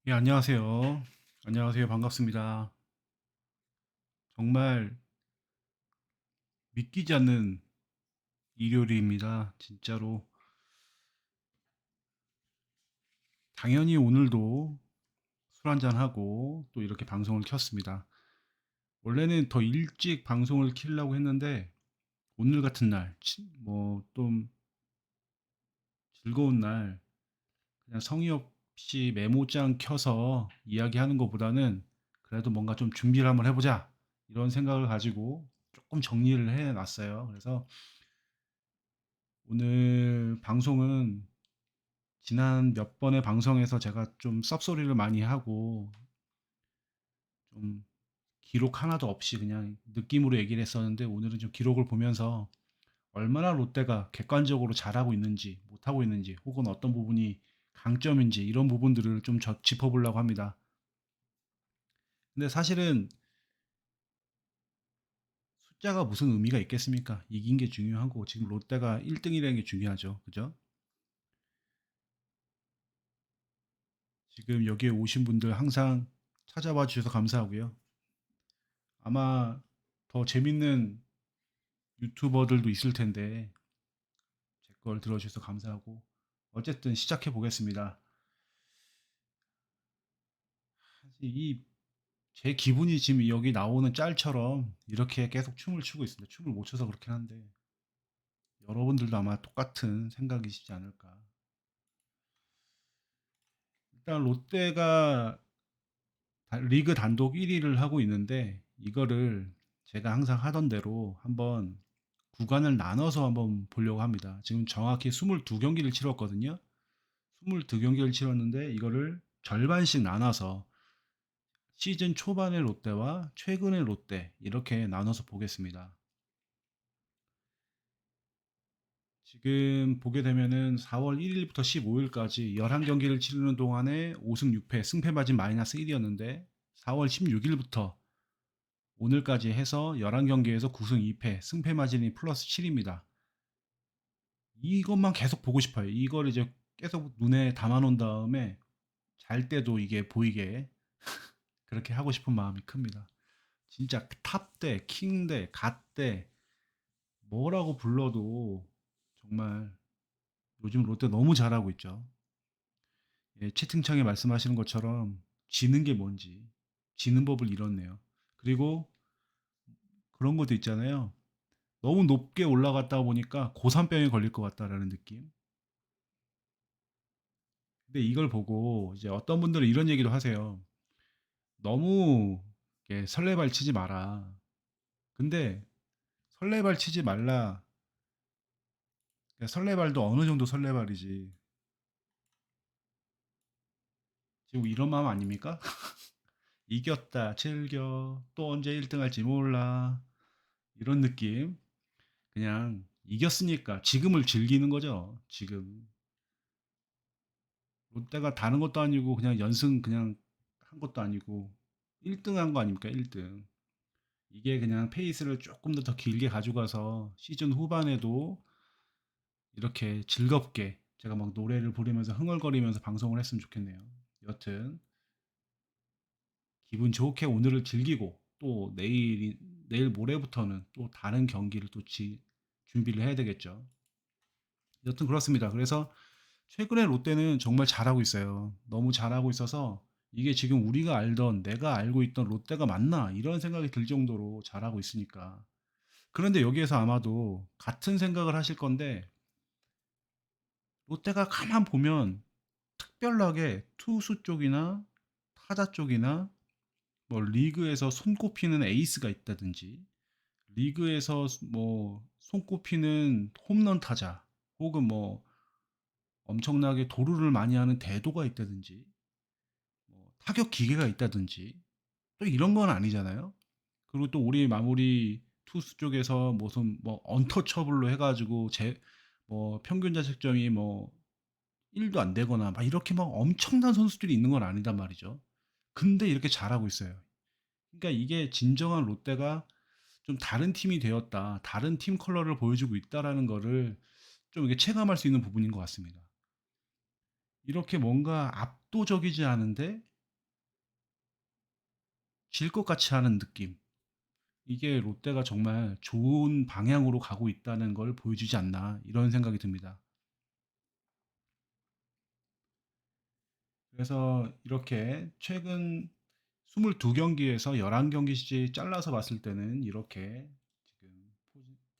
예, 안녕하세요. 안녕하세요. 반갑습니다. 정말 믿기지 않는 일요일입니다. 진짜로. 당연히 오늘도 술 한잔하고 또 이렇게 방송을 켰습니다. 원래는 더 일찍 방송을 키려고 했는데 오늘 같은 날, 좀 즐거운 날, 그냥 성의 없이 메모장 켜서 이야기하는 것보다는 그래도 뭔가 좀 준비를 한번 해보자. 이런 생각을 가지고 조금 정리를 해놨어요. 그래서 오늘 방송은 지난 몇 번의 방송에서 제가 좀 쌉소리를 많이 하고 좀 기록 하나도 없이 그냥 느낌으로 얘기를 했었는데 오늘은 좀 기록을 보면서 얼마나 롯데가 객관적으로 잘하고 있는지 못하고 있는지 혹은 어떤 부분이 강점인지 이런 부분들을 좀 짚어보려고 합니다. 근데 사실은 숫자가 무슨 의미가 있겠습니까? 이긴 게 중요한 거고 지금 롯데가 1등이라는 게 중요하죠. 그죠? 지금 여기에 오신 분들 항상 찾아와 주셔서 감사하고요. 아마 더 재밌는 유튜버들도 있을 텐데 제 걸 들어주셔서 감사하고 어쨌든 시작해 보겠습니다. 이 제 기분이 지금 여기 나오는 짤처럼 이렇게 계속 춤을 추고 있습니다. 춤을 못 춰서 그렇긴 한데 여러분들도 아마 똑같은 생각이시지 않을까. 일단 롯데가 리그 단독 1위를 하고 있는데 이거를 제가 항상 하던 대로 한번 구간을 나눠서 한번 보려고 합니다. 지금 정확히 22경기를 치렀거든요. 22경기를 치렀는데 이거를 절반씩 나눠서 시즌 초반의 롯데와 최근의 롯데 이렇게 나눠서 보겠습니다. 지금 보게 되면은 4월 1일부터 15일까지 11경기를 치르는 동안에 5승 6패, 승패 마진 마이너스 1이었는데 4월 16일부터 오늘까지 해서 11경기에서 9승 2패, 승패 마진이 플러스 7입니다. 이것만 계속 보고 싶어요. 이걸 이제 계속 눈에 담아 놓은 다음에 잘 때도 이게 보이게 그렇게 하고 싶은 마음이 큽니다. 진짜 탑 대, 킹 대, 갓 대, 뭐라고 불러도 정말 요즘 롯데 너무 잘하고 있죠. 예, 채팅창에 말씀하시는 것처럼 지는 게 뭔지, 지는 법을 잃었네요. 그리고 그런 것도 있잖아요. 너무 높게 올라갔다 보니까 고산병에 걸릴 것 같다라는 느낌. 근데 이걸 보고 이제 어떤 분들은 이런 얘기도 하세요. 너무 이렇게 설레발 치지 마라. 근데 설레발 치지 말라. 그러니까 설레발도 어느 정도 설레발이지. 지금 이런 마음 아닙니까? 이겼다, 즐겨, 또 언제 1등 할지 몰라. 이런 느낌. 그냥 이겼으니까 지금을 즐기는 거죠. 지금. 롯데가 다른 것도 아니고 그냥 연승 그냥 한 것도 아니고 1등 한 거 아닙니까? 1등. 이게 그냥 페이스를 조금 더 길게 가져가서 시즌 후반에도 이렇게 즐겁게 제가 막 노래를 부르면서 흥얼거리면서 방송을 했으면 좋겠네요. 여튼 기분 좋게 오늘을 즐기고 또 내일 모레부터는 또 다른 경기를 또 준비를 해야 되겠죠. 여튼 그렇습니다. 그래서 최근에 롯데는 정말 잘하고 있어요. 너무 잘하고 있어서 이게 지금 우리가 알던 내가 알고 있던 롯데가 맞나 이런 생각이 들 정도로 잘하고 있으니까. 그런데 여기에서 아마도 같은 생각을 하실 건데 롯데가 가만 보면 특별하게 투수 쪽이나 타자 쪽이나 뭐 리그에서 손꼽히는 에이스가 있다든지 리그에서 뭐 손꼽히는 홈런 타자 혹은 뭐 엄청나게 도루를 많이 하는 대도가 있다든지 뭐 타격 기계가 있다든지 또 이런 건 아니잖아요. 그리고 또 우리 마무리 투수 쪽에서 무슨 뭐 언터처블로 해가지고 제 뭐 평균 자책점이 뭐 1도 안 되거나 막 이렇게 막 엄청난 선수들이 있는 건 아니단 말이죠. 근데 이렇게 잘하고 있어요. 그러니까 이게 진정한 롯데가 좀 다른 팀이 되었다. 다른 팀 컬러를 보여주고 있다라는 거를 좀 이게 체감할 수 있는 부분인 것 같습니다. 이렇게 뭔가 압도적이지 않은데 질 것 같이 하는 느낌. 이게 롯데가 정말 좋은 방향으로 가고 있다는 걸 보여주지 않나 이런 생각이 듭니다. 그래서 이렇게 최근 22경기에서 11경기씩 잘라서 봤을 때는 이렇게 지금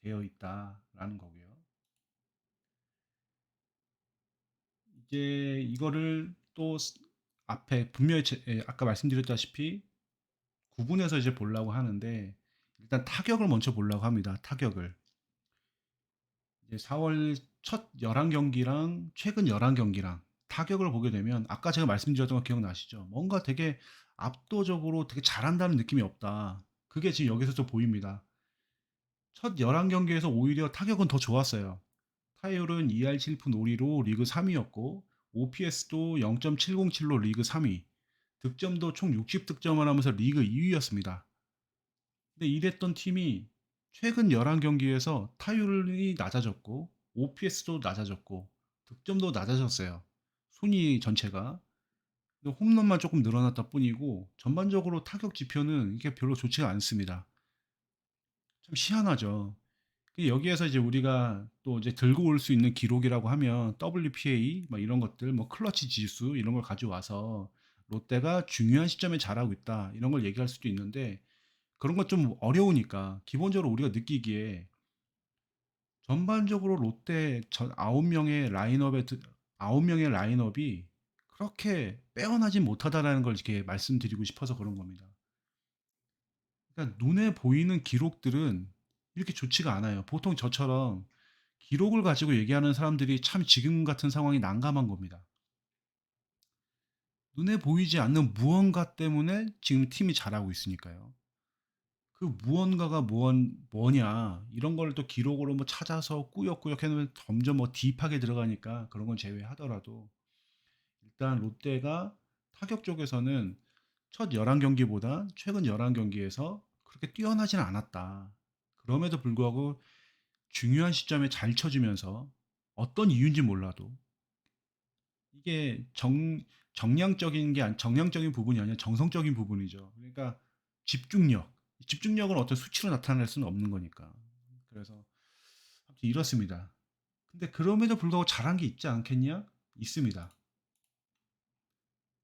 되어 있다라는 거고요. 이제 이거를 또 앞에 분명히 아까 말씀드렸다시피 구분해서 이제 보려고 하는데 일단 타격을 먼저 보려고 합니다. 타격을. 이제 4월 첫 11경기랑 최근 11경기랑 타격을 보게 되면 아까 제가 말씀드렸던 거 기억나시죠? 뭔가 되게 압도적으로 되게 잘한다는 느낌이 없다. 그게 지금 여기서도 보입니다. 첫 11경기에서 오히려 타격은 더 좋았어요. 타율은 2할 7푼 5리로 리그 3위였고 OPS도 0.707로 리그 3위, 득점도 총 60득점을 하면서 리그 2위였습니다. 근데 이랬던 팀이 최근 11경기에서 타율이 낮아졌고 OPS도 낮아졌고 득점도 낮아졌어요. 순위 전체가. 근데 홈런만 조금 늘어났다 뿐이고 전반적으로 타격 지표는 이게 별로 좋지가 않습니다. 참 희한하죠. 여기에서 이제 우리가 또 이제 들고 올 수 있는 기록이라고 하면 WPA 막 이런 것들, 뭐 클러치 지수 이런 걸 가져와서 롯데가 중요한 시점에 잘하고 있다 이런 걸 얘기할 수도 있는데 그런 것 좀 어려우니까 기본적으로 우리가 느끼기에 전반적으로 롯데 전 9명의 라인업에 9명의 라인업이 그렇게 빼어나지 못하다라는 걸 이렇게 말씀드리고 싶어서 그런 겁니다. 그러니까 눈에 보이는 기록들은 이렇게 좋지가 않아요. 보통 저처럼 기록을 가지고 얘기하는 사람들이 참 지금 같은 상황이 난감한 겁니다. 눈에 보이지 않는 무언가 때문에 지금 팀이 잘하고 있으니까요. 그 무언가가 뭐냐 이런 걸 또 기록으로 뭐 찾아서 꾸역꾸역 해놓으면 점점 뭐 딥하게 들어가니까 그런 건 제외하더라도 일단 롯데가 타격 쪽에서는 첫 11경기보다 최근 11경기에서 그렇게 뛰어나지는 않았다. 그럼에도 불구하고 중요한 시점에 잘 쳐주면서 어떤 이유인지 몰라도 이게 정량적인 정량적인 부분이 아니라 정성적인 부분이죠. 그러니까 집중력. 집중력은 어떤 수치로 나타낼 수는 없는 거니까. 그래서 아무튼 이렇습니다. 근데 그럼에도 불구하고 잘한 게 있지 않겠냐? 있습니다.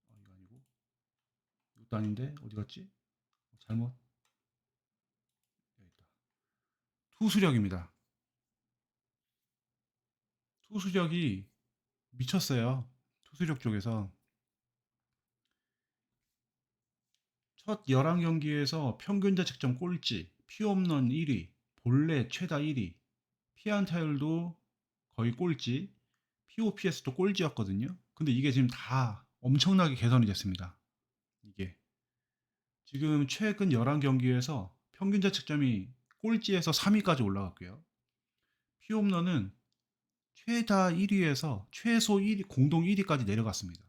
이거 아니고 이것도 아닌데 어디 갔지? 잘못 여기 있다. 투수력입니다. 투수력이 미쳤어요. 투수력 쪽에서 첫 11경기에서 평균 자책점 꼴찌, 피홈런 1위, 볼넷 최다 1위, 피안타율도 거의 꼴찌, POPS도 꼴찌였거든요. 근데 이게 지금 다 엄청나게 개선이 됐습니다. 이게 지금 최근 11경기에서 평균 자책점이 꼴찌에서 3위까지 올라갔고요. 피홈런은 최다 1위에서 최소 1위, 공동 1위까지 내려갔습니다.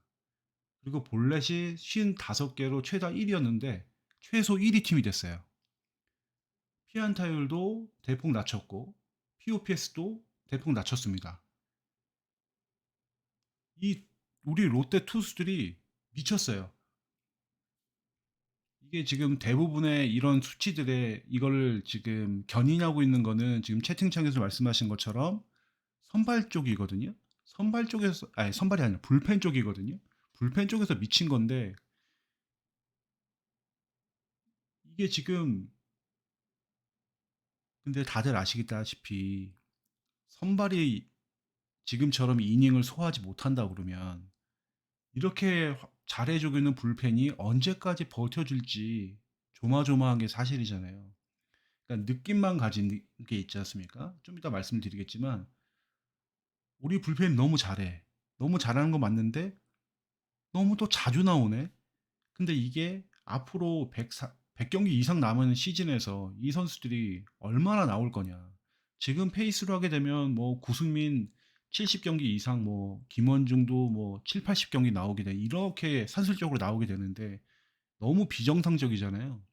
그리고 볼넷이 55개로 최다 1위였는데 최소 1위 팀이 됐어요. 피안타율도 대폭 낮췄고 POPS도 대폭 낮췄습니다. 이 우리 롯데 투수들이 미쳤어요. 이게 지금 대부분의 이런 수치들에 이거를 지금 견인하고 있는 거는 지금 채팅창에서 말씀하신 것처럼 선발 쪽이거든요. 선발 쪽에서 아니 선발이 아니라 불펜 쪽이거든요. 불펜 쪽에서 미친 건데 이게 지금 근데 다들 아시다시피 선발이 지금처럼 이닝을 소화하지 못한다 그러면 이렇게 잘해주고 있는 불펜이 언제까지 버텨줄지 조마조마한 게 사실이잖아요. 그러니까 느낌만 가진 게 있지 않습니까? 좀 이따 말씀드리겠지만 우리 불펜이 너무 잘해. 너무 잘하는 거 맞는데 너무 또 자주 나오네. 근데 이게 앞으로 100경기 이상 남은 시즌에서 이 선수들이 얼마나 나올 거냐. 지금 페이스로 하게 되면 뭐 구승민 70경기 이상 뭐 김원중도 뭐 7, 80경기 나오게 돼. 이렇게 산술적으로 나오게 되는데 너무 비정상적이잖아요.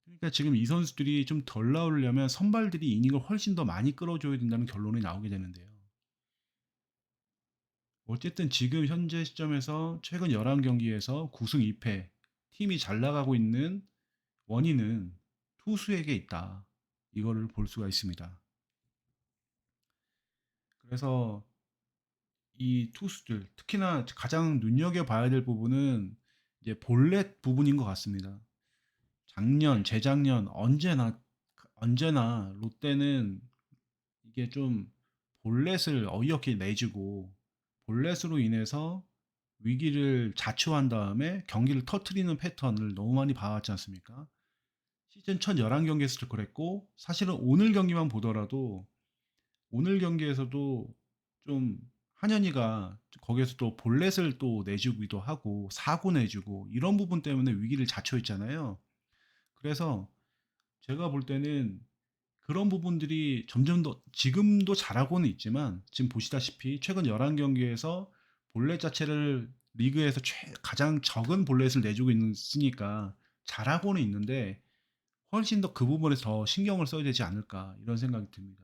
그러니까 지금 이 선수들이 좀 덜 나오려면 선발들이 이닝을 훨씬 더 많이 끌어줘야 된다는 결론이 나오게 되는데요. 어쨌든 지금 현재 시점에서 최근 11경기에서 9승 2패 팀이 잘 나가고 있는 원인은 투수에게 있다. 이거를 볼 수가 있습니다. 그래서 이 투수들, 특히나 가장 눈여겨봐야 될 부분은 이제 볼넷 부분인 것 같습니다. 작년, 재작년 언제나 롯데는 이게 좀 볼넷을 어이없게 내주고 볼넷으로 인해서 위기를 자초한 다음에 경기를 터트리는 패턴을 너무 많이 봐왔지 않습니까? 시즌 첫 11경기에서도 그랬고 사실은 오늘 경기만 보더라도 오늘 경기에서도 좀 한현희가 거기에서 또 볼넷을 또 내주기도 하고 사고 내주고 이런 부분 때문에 위기를 자초했잖아요. 그래서 제가 볼 때는 그런 부분들이 점점 더 지금도 잘하고는 있지만 지금 보시다시피 최근 11경기에서 볼넷 자체를 리그에서 가장 적은 볼넷을 내주고 있으니까 잘하고는 있는데 훨씬 더 그 부분에 더 신경을 써야 되지 않을까 이런 생각이 듭니다.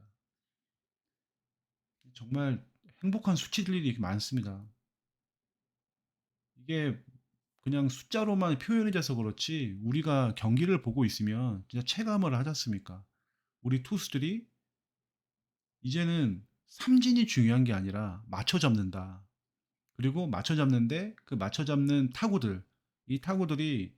정말 행복한 수치들이 많습니다. 이게 그냥 숫자로만 표현이 돼서 그렇지 우리가 경기를 보고 있으면 진짜 체감을 하지 않습니까? 우리 투수들이 이제는 삼진이 중요한 게 아니라 맞춰 잡는다. 그리고 맞춰 잡는데 그 맞춰 잡는 타구들, 이 타구들이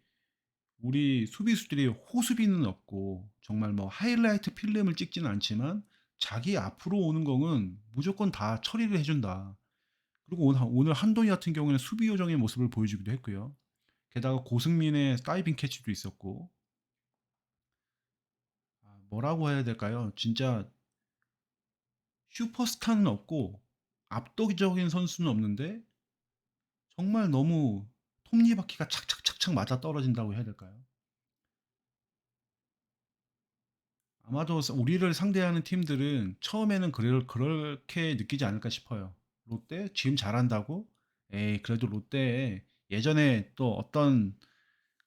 우리 수비수들이 호수비는 없고 정말 뭐 하이라이트 필름을 찍지는 않지만 자기 앞으로 오는 공은 무조건 다 처리를 해준다. 그리고 오늘 한동희 같은 경우에는 수비 요정의 모습을 보여주기도 했고요. 게다가 고승민의 다이빙 캐치도 있었고 뭐라고 해야 될까요? 진짜 슈퍼스타는 없고 압도적인 선수는 없는데 정말 너무 톱니바퀴가 착착착착 맞아 떨어진다고 해야 될까요? 아마도 우리를 상대하는 팀들은 처음에는 그렇게 느끼지 않을까 싶어요. 롯데 지금 잘한다고? 에이, 그래도 롯데 예전에 또 어떤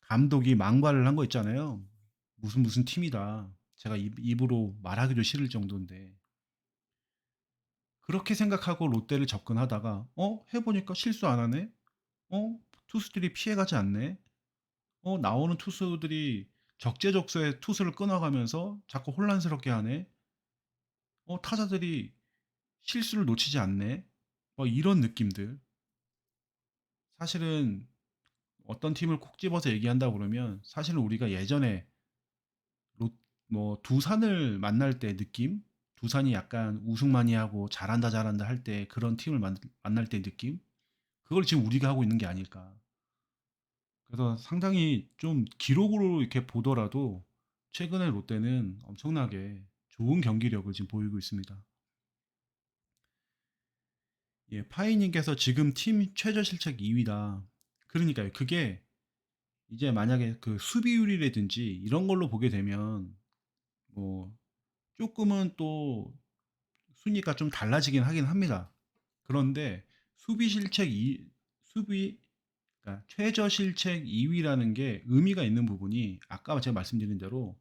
감독이 망발을 한 거 있잖아요. 무슨 팀이다. 제가 입으로 말하기도 싫을 정도인데. 그렇게 생각하고 롯데를 접근하다가, 해보니까 실수 안 하네? 투수들이 피해가지 않네? 나오는 투수들이 적재적소에 투수를 끊어가면서 자꾸 혼란스럽게 하네? 타자들이 실수를 놓치지 않네? 이런 느낌들. 사실은 어떤 팀을 콕 집어서 얘기한다 그러면 사실은 우리가 예전에 롯, 두산을 만날 때 느낌? 두산이 약간 우승 많이 하고 잘한다 잘한다 할 때 그런 팀을 만날 때 느낌? 그걸 지금 우리가 하고 있는 게 아닐까. 그래서 상당히 좀 기록으로 이렇게 보더라도 최근에 롯데는 엄청나게 좋은 경기력을 지금 보이고 있습니다. 예, 파이님께서 지금 팀 최저 실책 2위다. 그러니까요. 그게 이제 만약에 그 수비율이라든지 이런 걸로 보게 되면 뭐 조금은 또 순위가 좀 달라지긴 하긴 합니다. 그런데 수비 실책 수비 그러니까 최저 실책 2위라는 게 의미가 있는 부분이 아까 제가 말씀드린 대로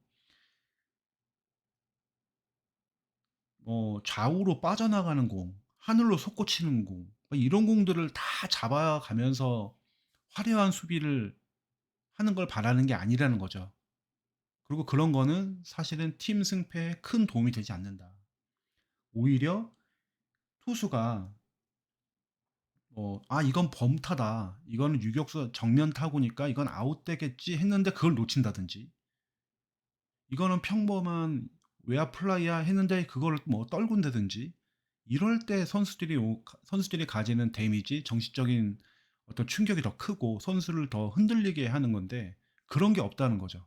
좌우로 빠져나가는 공, 하늘로 솟구치는 공, 이런 공들을 다 잡아가면서 화려한 수비를 하는 걸 바라는 게 아니라는 거죠. 그리고 그런 거는 사실은 팀 승패에 큰 도움이 되지 않는다. 오히려 투수가 이건 범타다. 이거는 유격수 정면 타구니까 이건 아웃되겠지 했는데 그걸 놓친다든지. 이거는 평범한 외야 플라이야 했는데 그걸 뭐 떨군다든지. 이럴 때 선수들이 가지는 데미지, 정신적인 어떤 충격이 더 크고 선수를 더 흔들리게 하는 건데 그런 게 없다는 거죠.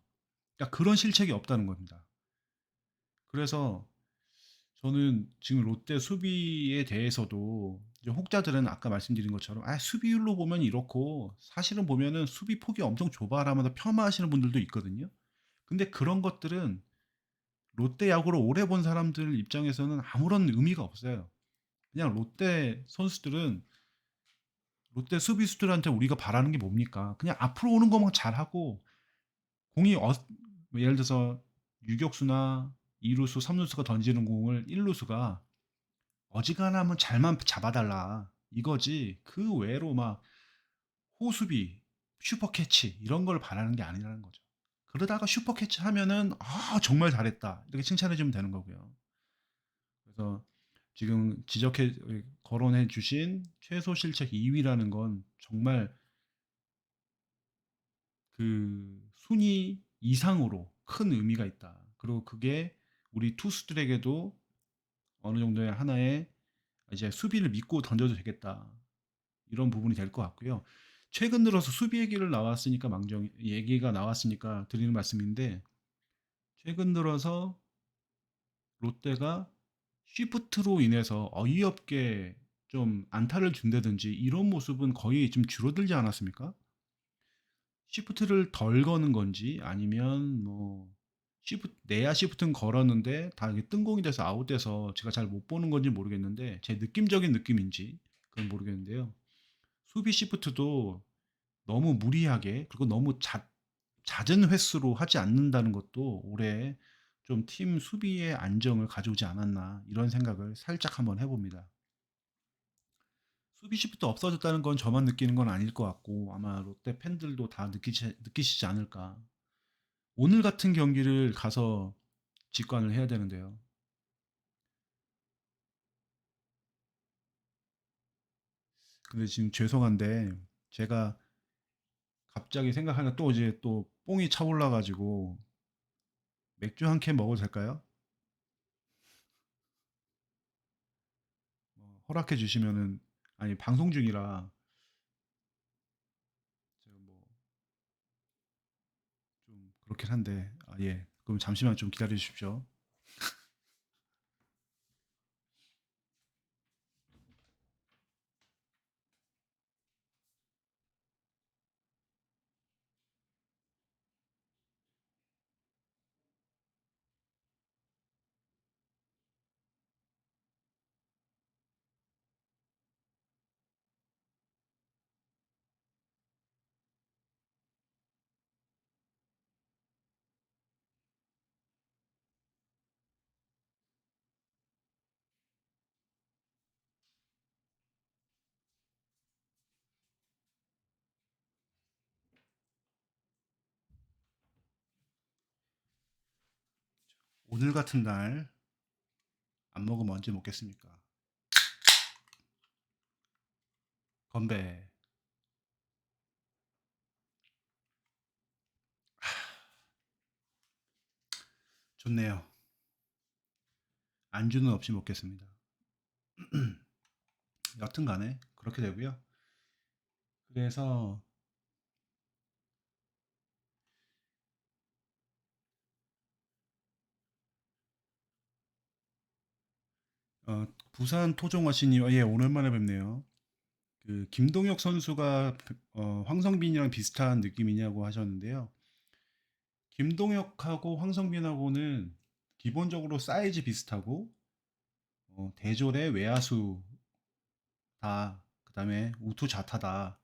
그러니까 그런 실책이 없다는 겁니다. 그래서 저는 지금 롯데 수비에 대해서도 이제 혹자들은 아까 말씀드린 것처럼 수비율로 보면 이렇고 사실은 보면은 수비 폭이 엄청 좁아라면서 폄하하시는 분들도 있거든요. 근데 그런 것들은 롯데 야구를 오래 본 사람들 입장에서는 아무런 의미가 없어요. 그냥 롯데 수비수들한테 우리가 바라는 게 뭡니까? 그냥 앞으로 오는 것만 잘하고 공이 예를 들어서 유격수나 2루수, 3루수가 던지는 공을 1루수가 어지간하면 잘만 잡아달라 이거지. 그 외로 막 호수비. 슈퍼캐치 이런 걸 바라는 게 아니라는 거죠. 그러다가 슈퍼캐치 하면은 정말 잘했다 이렇게 칭찬해 주면 되는 거고요. 그래서 지금 거론해 주신 최소 실책 2위라는 건 정말 그 순위 이상으로 큰 의미가 있다. 그리고 그게 우리 투수들에게도 어느 정도의 하나의 이제 수비를 믿고 던져도 되겠다. 이런 부분이 될 것 같고요. 최근 들어서 수비 얘기가 나왔으니까 드리는 말씀인데, 최근 들어서 롯데가 쉬프트로 인해서 어이없게 좀 안타를 준다든지 이런 모습은 거의 좀 줄어들지 않았습니까? 시프트를 덜 거는 건지 아니면 뭐 내야 시프트는 걸었는데 다 이게 뜬공이 돼서 아웃돼서 제가 잘 못 보는 건지 모르겠는데 제 느낌적인 느낌인지 그건 모르겠는데요. 수비 시프트도 너무 무리하게 그리고 너무 잦은 횟수로 하지 않는다는 것도 올해 좀 팀 수비의 안정을 가져오지 않았나 이런 생각을 살짝 한번 해봅니다. 수비 시프트 없어졌다는 건 저만 느끼는 건 아닐 것 같고 아마 롯데 팬들도 다 느끼시지 않을까. 오늘 같은 경기를 가서 직관을 해야 되는데요. 근데 지금 죄송한데 제가 갑자기 생각하는 또 이제 또 뽕이 차올라 가지고 맥주 한 캔 먹어도 될까요? 허락해 주시면은 아니 방송 중이라 제가 뭐 좀 그렇긴 한데 예. 그럼 잠시만 좀 기다려 주십시오. 오늘 같은 날 안 먹으면 언제 먹겠습니까? 건배. 좋네요. 안주는 없이 먹겠습니다. 여튼 간에 그렇게 되고요. 그래서 부산 토종어시님, 예, 오랜만에 뵙네요. 그 김동혁 선수가 황성빈이랑 비슷한 느낌이냐고 하셨는데요. 김동혁하고 황성빈하고는 기본적으로 사이즈 비슷하고 대졸의 외야수다. 그다음에 우투 좌타다.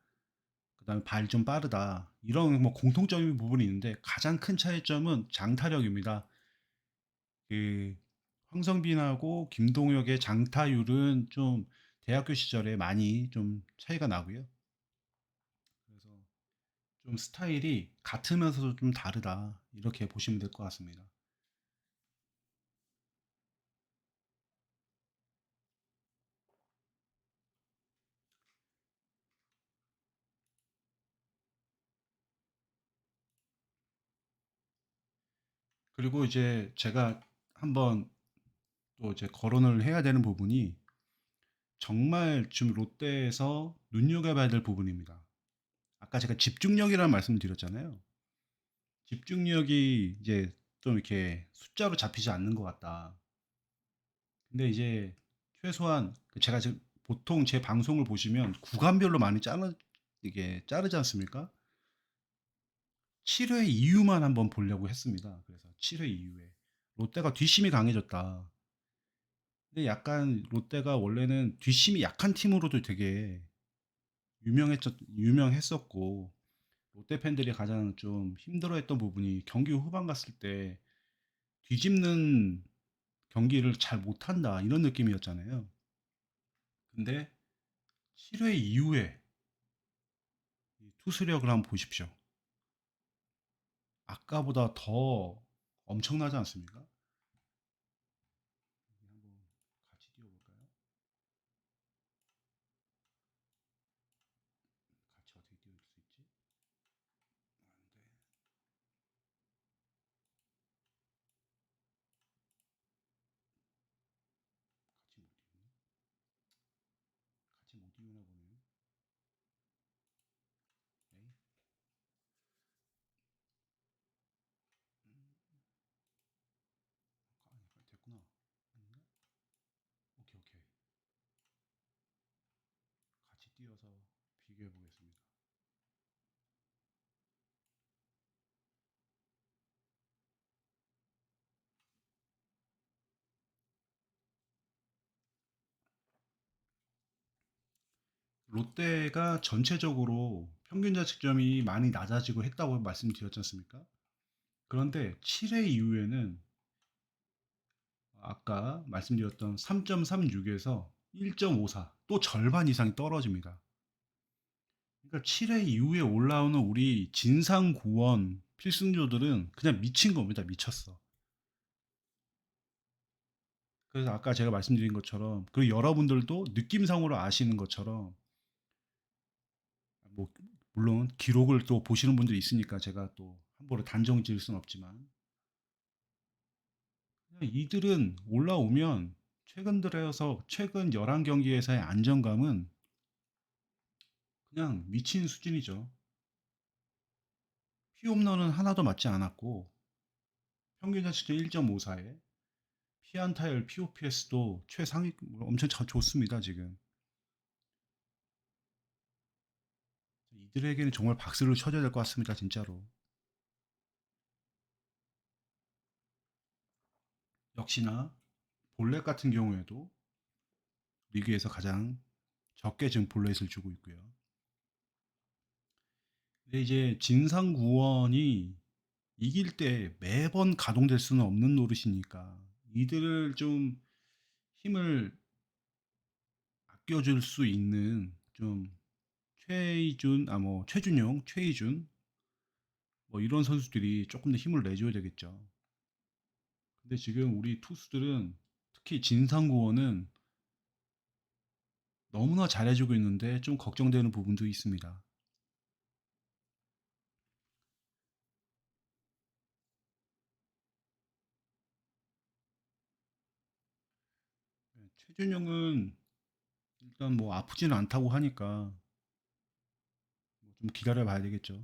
그다음에 발 좀 빠르다. 이런 뭐 공통적인 부분이 있는데 가장 큰 차이점은 장타력입니다. 그 황성빈하고 김동혁의 장타율은 좀 대학교 시절에 많이 좀 차이가 나고요. 그래서 좀 스타일이 같으면서도 좀 다르다. 이렇게 보시면 될 것 같습니다. 그리고 이제 제가 한번 또 이제 거론을 해야 되는 부분이 정말 지금 롯데에서 눈여겨봐야 될 부분입니다. 아까 제가 집중력이라는 말씀을 드렸잖아요. 집중력이 이제 좀 이렇게 숫자로 잡히지 않는 것 같다. 근데 이제 최소한 제가 지금 보통 제 방송을 보시면 구간별로 많이 이게 자르지 않습니까? 7회 이후만 한번 보려고 했습니다. 그래서 7회 이후에 롯데가 뒷심이 강해졌다. 근데 약간 롯데가 원래는 뒷심이 약한 팀으로도 되게 유명했었고 롯데 팬들이 가장 좀 힘들어했던 부분이 경기 후반 갔을 때 뒤집는 경기를 잘 못한다 이런 느낌이었잖아요. 근데 7회 이후에 투수력을 한번 보십시오. 아까보다 더 엄청나지 않습니까? 한번 같이 뛰어볼까요? 같이 어떻게 뛰어올 수 있지? 안 돼. 같이 못 뛰었네. 같이 못 뛰나 보네요. 에이? 아니, 됐구나. 아닌가? 오케이, 오케이. 같이 뛰어서 비교해 보겠습니다. 롯데가 전체적으로 평균 자책점이 많이 낮아지고 했다고 말씀드렸지 않습니까? 그런데 7회 이후에는 아까 말씀드렸던 3.36에서 1.54, 또 절반 이상이 떨어집니다. 그러니까 7회 이후에 올라오는 우리 진상구원 필승조들은 그냥 미친 겁니다. 미쳤어. 그래서 아까 제가 말씀드린 것처럼, 그리고 여러분들도 느낌상으로 아시는 것처럼, 뭐 물론 기록을 또 보시는 분들이 있으니까 제가 또 함부로 단정 지을 수는 없지만, 그냥 이들은 올라오면 최근 들어서 최근 11경기에서의 안정감은 그냥 미친 수준이죠. 피홈런은 하나도 맞지 않았고 평균 자책점 1.54에 피안타율 POPS도 최상위, 엄청 좋습니다 지금. 이들에게는 정말 박수를 쳐줘야 될 것 같습니다 진짜로. 역시나 볼넷 같은 경우에도 리그에서 가장 적게 지금 볼넷을 주고 있고요. 근데 이제 진상구원이 이길 때 매번 가동될 수는 없는 노릇이니까 이들을 좀 힘을 아껴줄 수 있는 좀 최이준, 뭐 최준용, 최이준 뭐 이런 선수들이 조금 더 힘을 내줘야 되겠죠. 근데 지금 우리 투수들은 특히 진상구원은 너무나 잘해주고 있는데 좀 걱정되는 부분도 있습니다. 최준용은 일단 뭐 아프지는 않다고 하니까 뭐좀 기다려 봐야 되겠죠.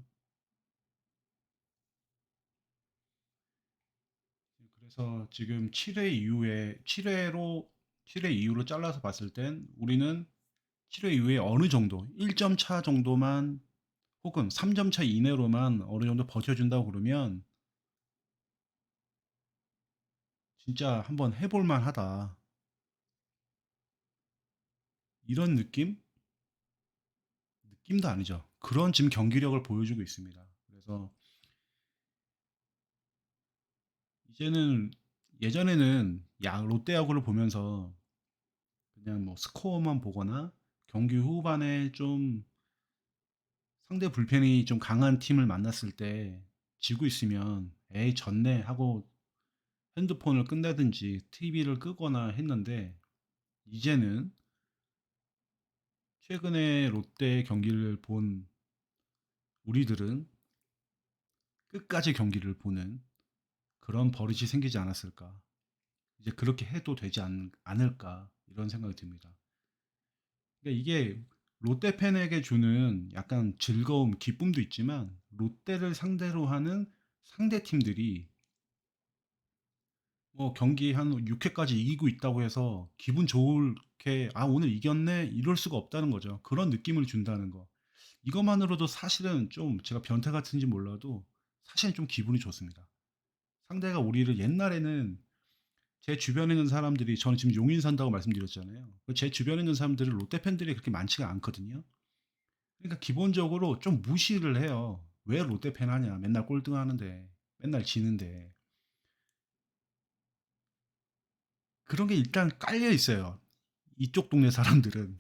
그래서 지금 7회 이후에 7회 이후로 잘라서 봤을 땐 우리는 7회 이후에 어느 정도 1점 차 정도만 혹은 3점 차 이내로만 어느 정도 버텨준다고 그러면 진짜 한번 해볼 만하다. 이런 느낌도 아니죠. 그런 지금 경기력을 보여주고 있습니다. 그래서 이제는 예전에는 롯데야구를 보면서 그냥 뭐 스코어만 보거나 경기 후반에 좀 상대 불펜이 좀 강한 팀을 만났을 때 지고 있으면 에이 졌네 하고 핸드폰을 끝내든지 TV를 끄거나 했는데 이제는 최근에 롯데 경기를 본 우리들은 끝까지 경기를 보는 그런 버릇이 생기지 않았을까. 이제 그렇게 해도 되지 않을까 이런 생각이 듭니다. 그러니까 이게 롯데 팬에게 주는 약간 즐거움, 기쁨도 있지만 롯데를 상대로 하는 상대 팀들이 뭐 경기 한 6회까지 이기고 있다고 해서 기분 좋게 아 오늘 이겼네 이럴 수가 없다는 거죠. 그런 느낌을 준다는 거. 이것만으로도 사실은 좀 제가 변태 같은지 몰라도 사실은 좀 기분이 좋습니다. 상대가 우리를 옛날에는 제 주변에 있는 사람들이 저는 지금 용인 산다고 말씀드렸잖아요. 제 주변에 있는 사람들은 롯데 팬들이 그렇게 많지가 않거든요. 그러니까 기본적으로 좀 무시를 해요. 왜 롯데 팬 하냐? 맨날 꼴등하는데, 맨날 지는데. 그런 게 일단 깔려 있어요. 이쪽 동네 사람들은.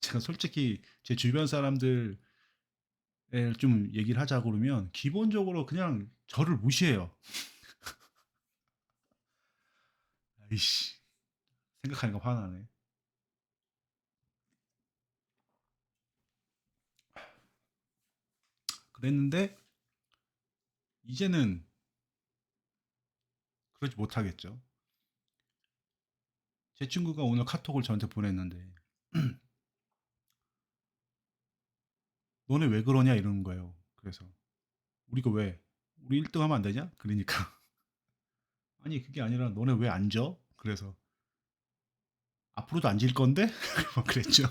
제가 솔직히 제 주변 사람들 좀 얘기를 하자 그러면 기본적으로 그냥 저를 무시해요. 아이씨, 생각하니까 화나네. 그랬는데 이제는 그러지 못하겠죠. 제 친구가 오늘 카톡을 저한테 보냈는데 너네 왜 그러냐 이러는 거예요. 그래서 우리가 왜 우리 1등 하면 안 되냐? 그러니까 아니 그게 아니라 너네 왜 안 져? 그래서 앞으로도 안 질 건데? 막 그랬죠.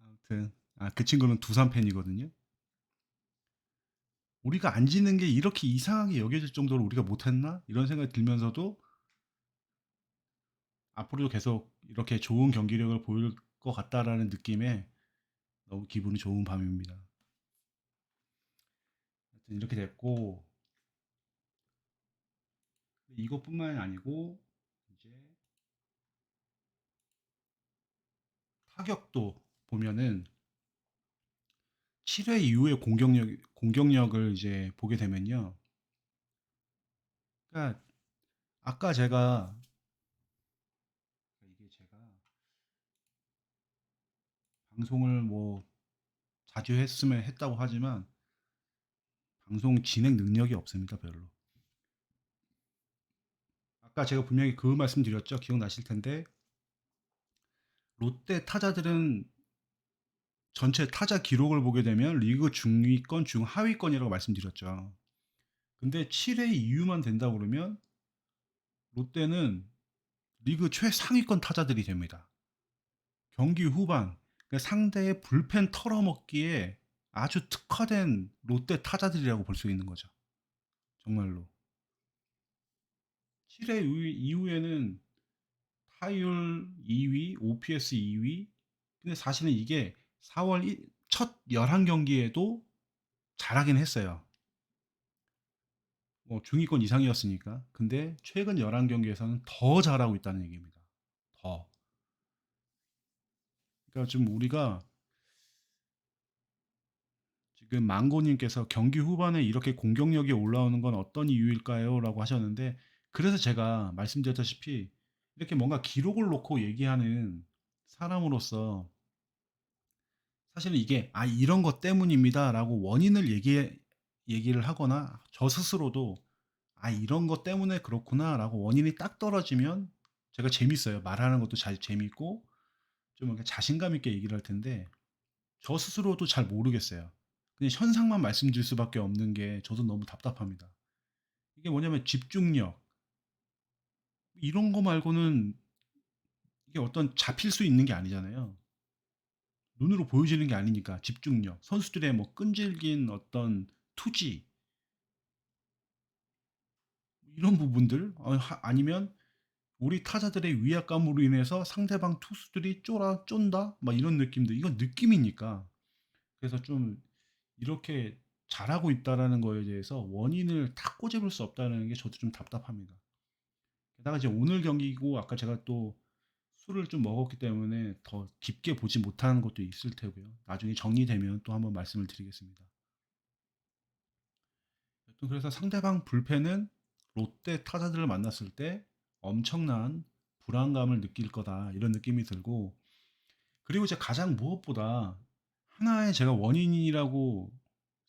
아무튼 그 친구는 두산 팬이거든요. 우리가 안 지는 게 이렇게 이상하게 여겨질 정도로 우리가 못했나? 이런 생각이 들면서도 앞으로도 계속 이렇게 좋은 경기력을 보일 것 같다라는 느낌에 너무 기분이 좋은 밤입니다. 하여튼 이렇게 됐고 이것뿐만이 아니고 이제 타격도 보면은 7회 이후에 공격력을 이제 보게 되면요. 그러니까 아까 제가 이게 제가 방송을 뭐 자주 했으면 했다고 하지만 방송 진행 능력이 없습니다, 별로. 아까 제가 분명히 그 말씀드렸죠. 기억나실 텐데 롯데 타자들은 전체 타자 기록을 보게 되면 리그 중위권, 중하위권이라고 말씀드렸죠. 근데 7회 이후만 된다 그러면 롯데는 리그 최상위권 타자들이 됩니다. 경기 후반 그러니까 상대의 불펜 털어먹기에 아주 특화된 롯데 타자들이라고 볼 수 있는 거죠. 정말로. 7회 이후에는 타율 2위, OPS 2위. 근데 사실은 이게 4월 첫 11경기에도 잘하긴 했어요. 뭐 중위권 이상이었으니까. 근데 최근 11경기에서는 더 잘하고 있다는 얘기입니다. 더. 그러니까 좀 우리가 지금 망고님께서 경기 후반에 이렇게 공격력이 올라오는 건 어떤 이유일까요? 라고 하셨는데, 그래서 제가 말씀드렸다시피, 이렇게 뭔가 기록을 놓고 얘기하는 사람으로서, 사실은 이게, 이런 것 때문입니다. 라고 원인을 얘기를 하거나, 저 스스로도, 이런 것 때문에 그렇구나. 라고 원인이 딱 떨어지면, 제가 재밌어요. 말하는 것도 잘 재밌고, 좀 이렇게 자신감 있게 얘기를 할 텐데, 저 스스로도 잘 모르겠어요. 그냥 현상만 말씀드릴 수밖에 없는 게 저도 너무 답답합니다. 이게 뭐냐면 집중력 이런 거 말고는 이게 어떤 잡힐 수 있는 게 아니잖아요. 눈으로 보여지는 게 아니니까 집중력, 선수들의 뭐 끈질긴 어떤 투지 이런 부분들 아니면 우리 타자들의 위압감으로 인해서 상대방 투수들이 쫀다 막 이런 느낌들 이건 느낌이니까 그래서 좀 이렇게 잘하고 있다라는 거에 대해서 원인을 다 꼬집을 수 없다는 게 저도 좀 답답합니다. 게다가 이제 오늘 경기고 아까 제가 또 술을 좀 먹었기 때문에 더 깊게 보지 못하는 것도 있을 테고요. 나중에 정리되면 또 한번 말씀을 드리겠습니다. 여튼 그래서 상대방 불펜은 롯데 타자들을 만났을 때 엄청난 불안감을 느낄 거다 이런 느낌이 들고 그리고 이제 가장 무엇보다 하나의 제가 원인이라고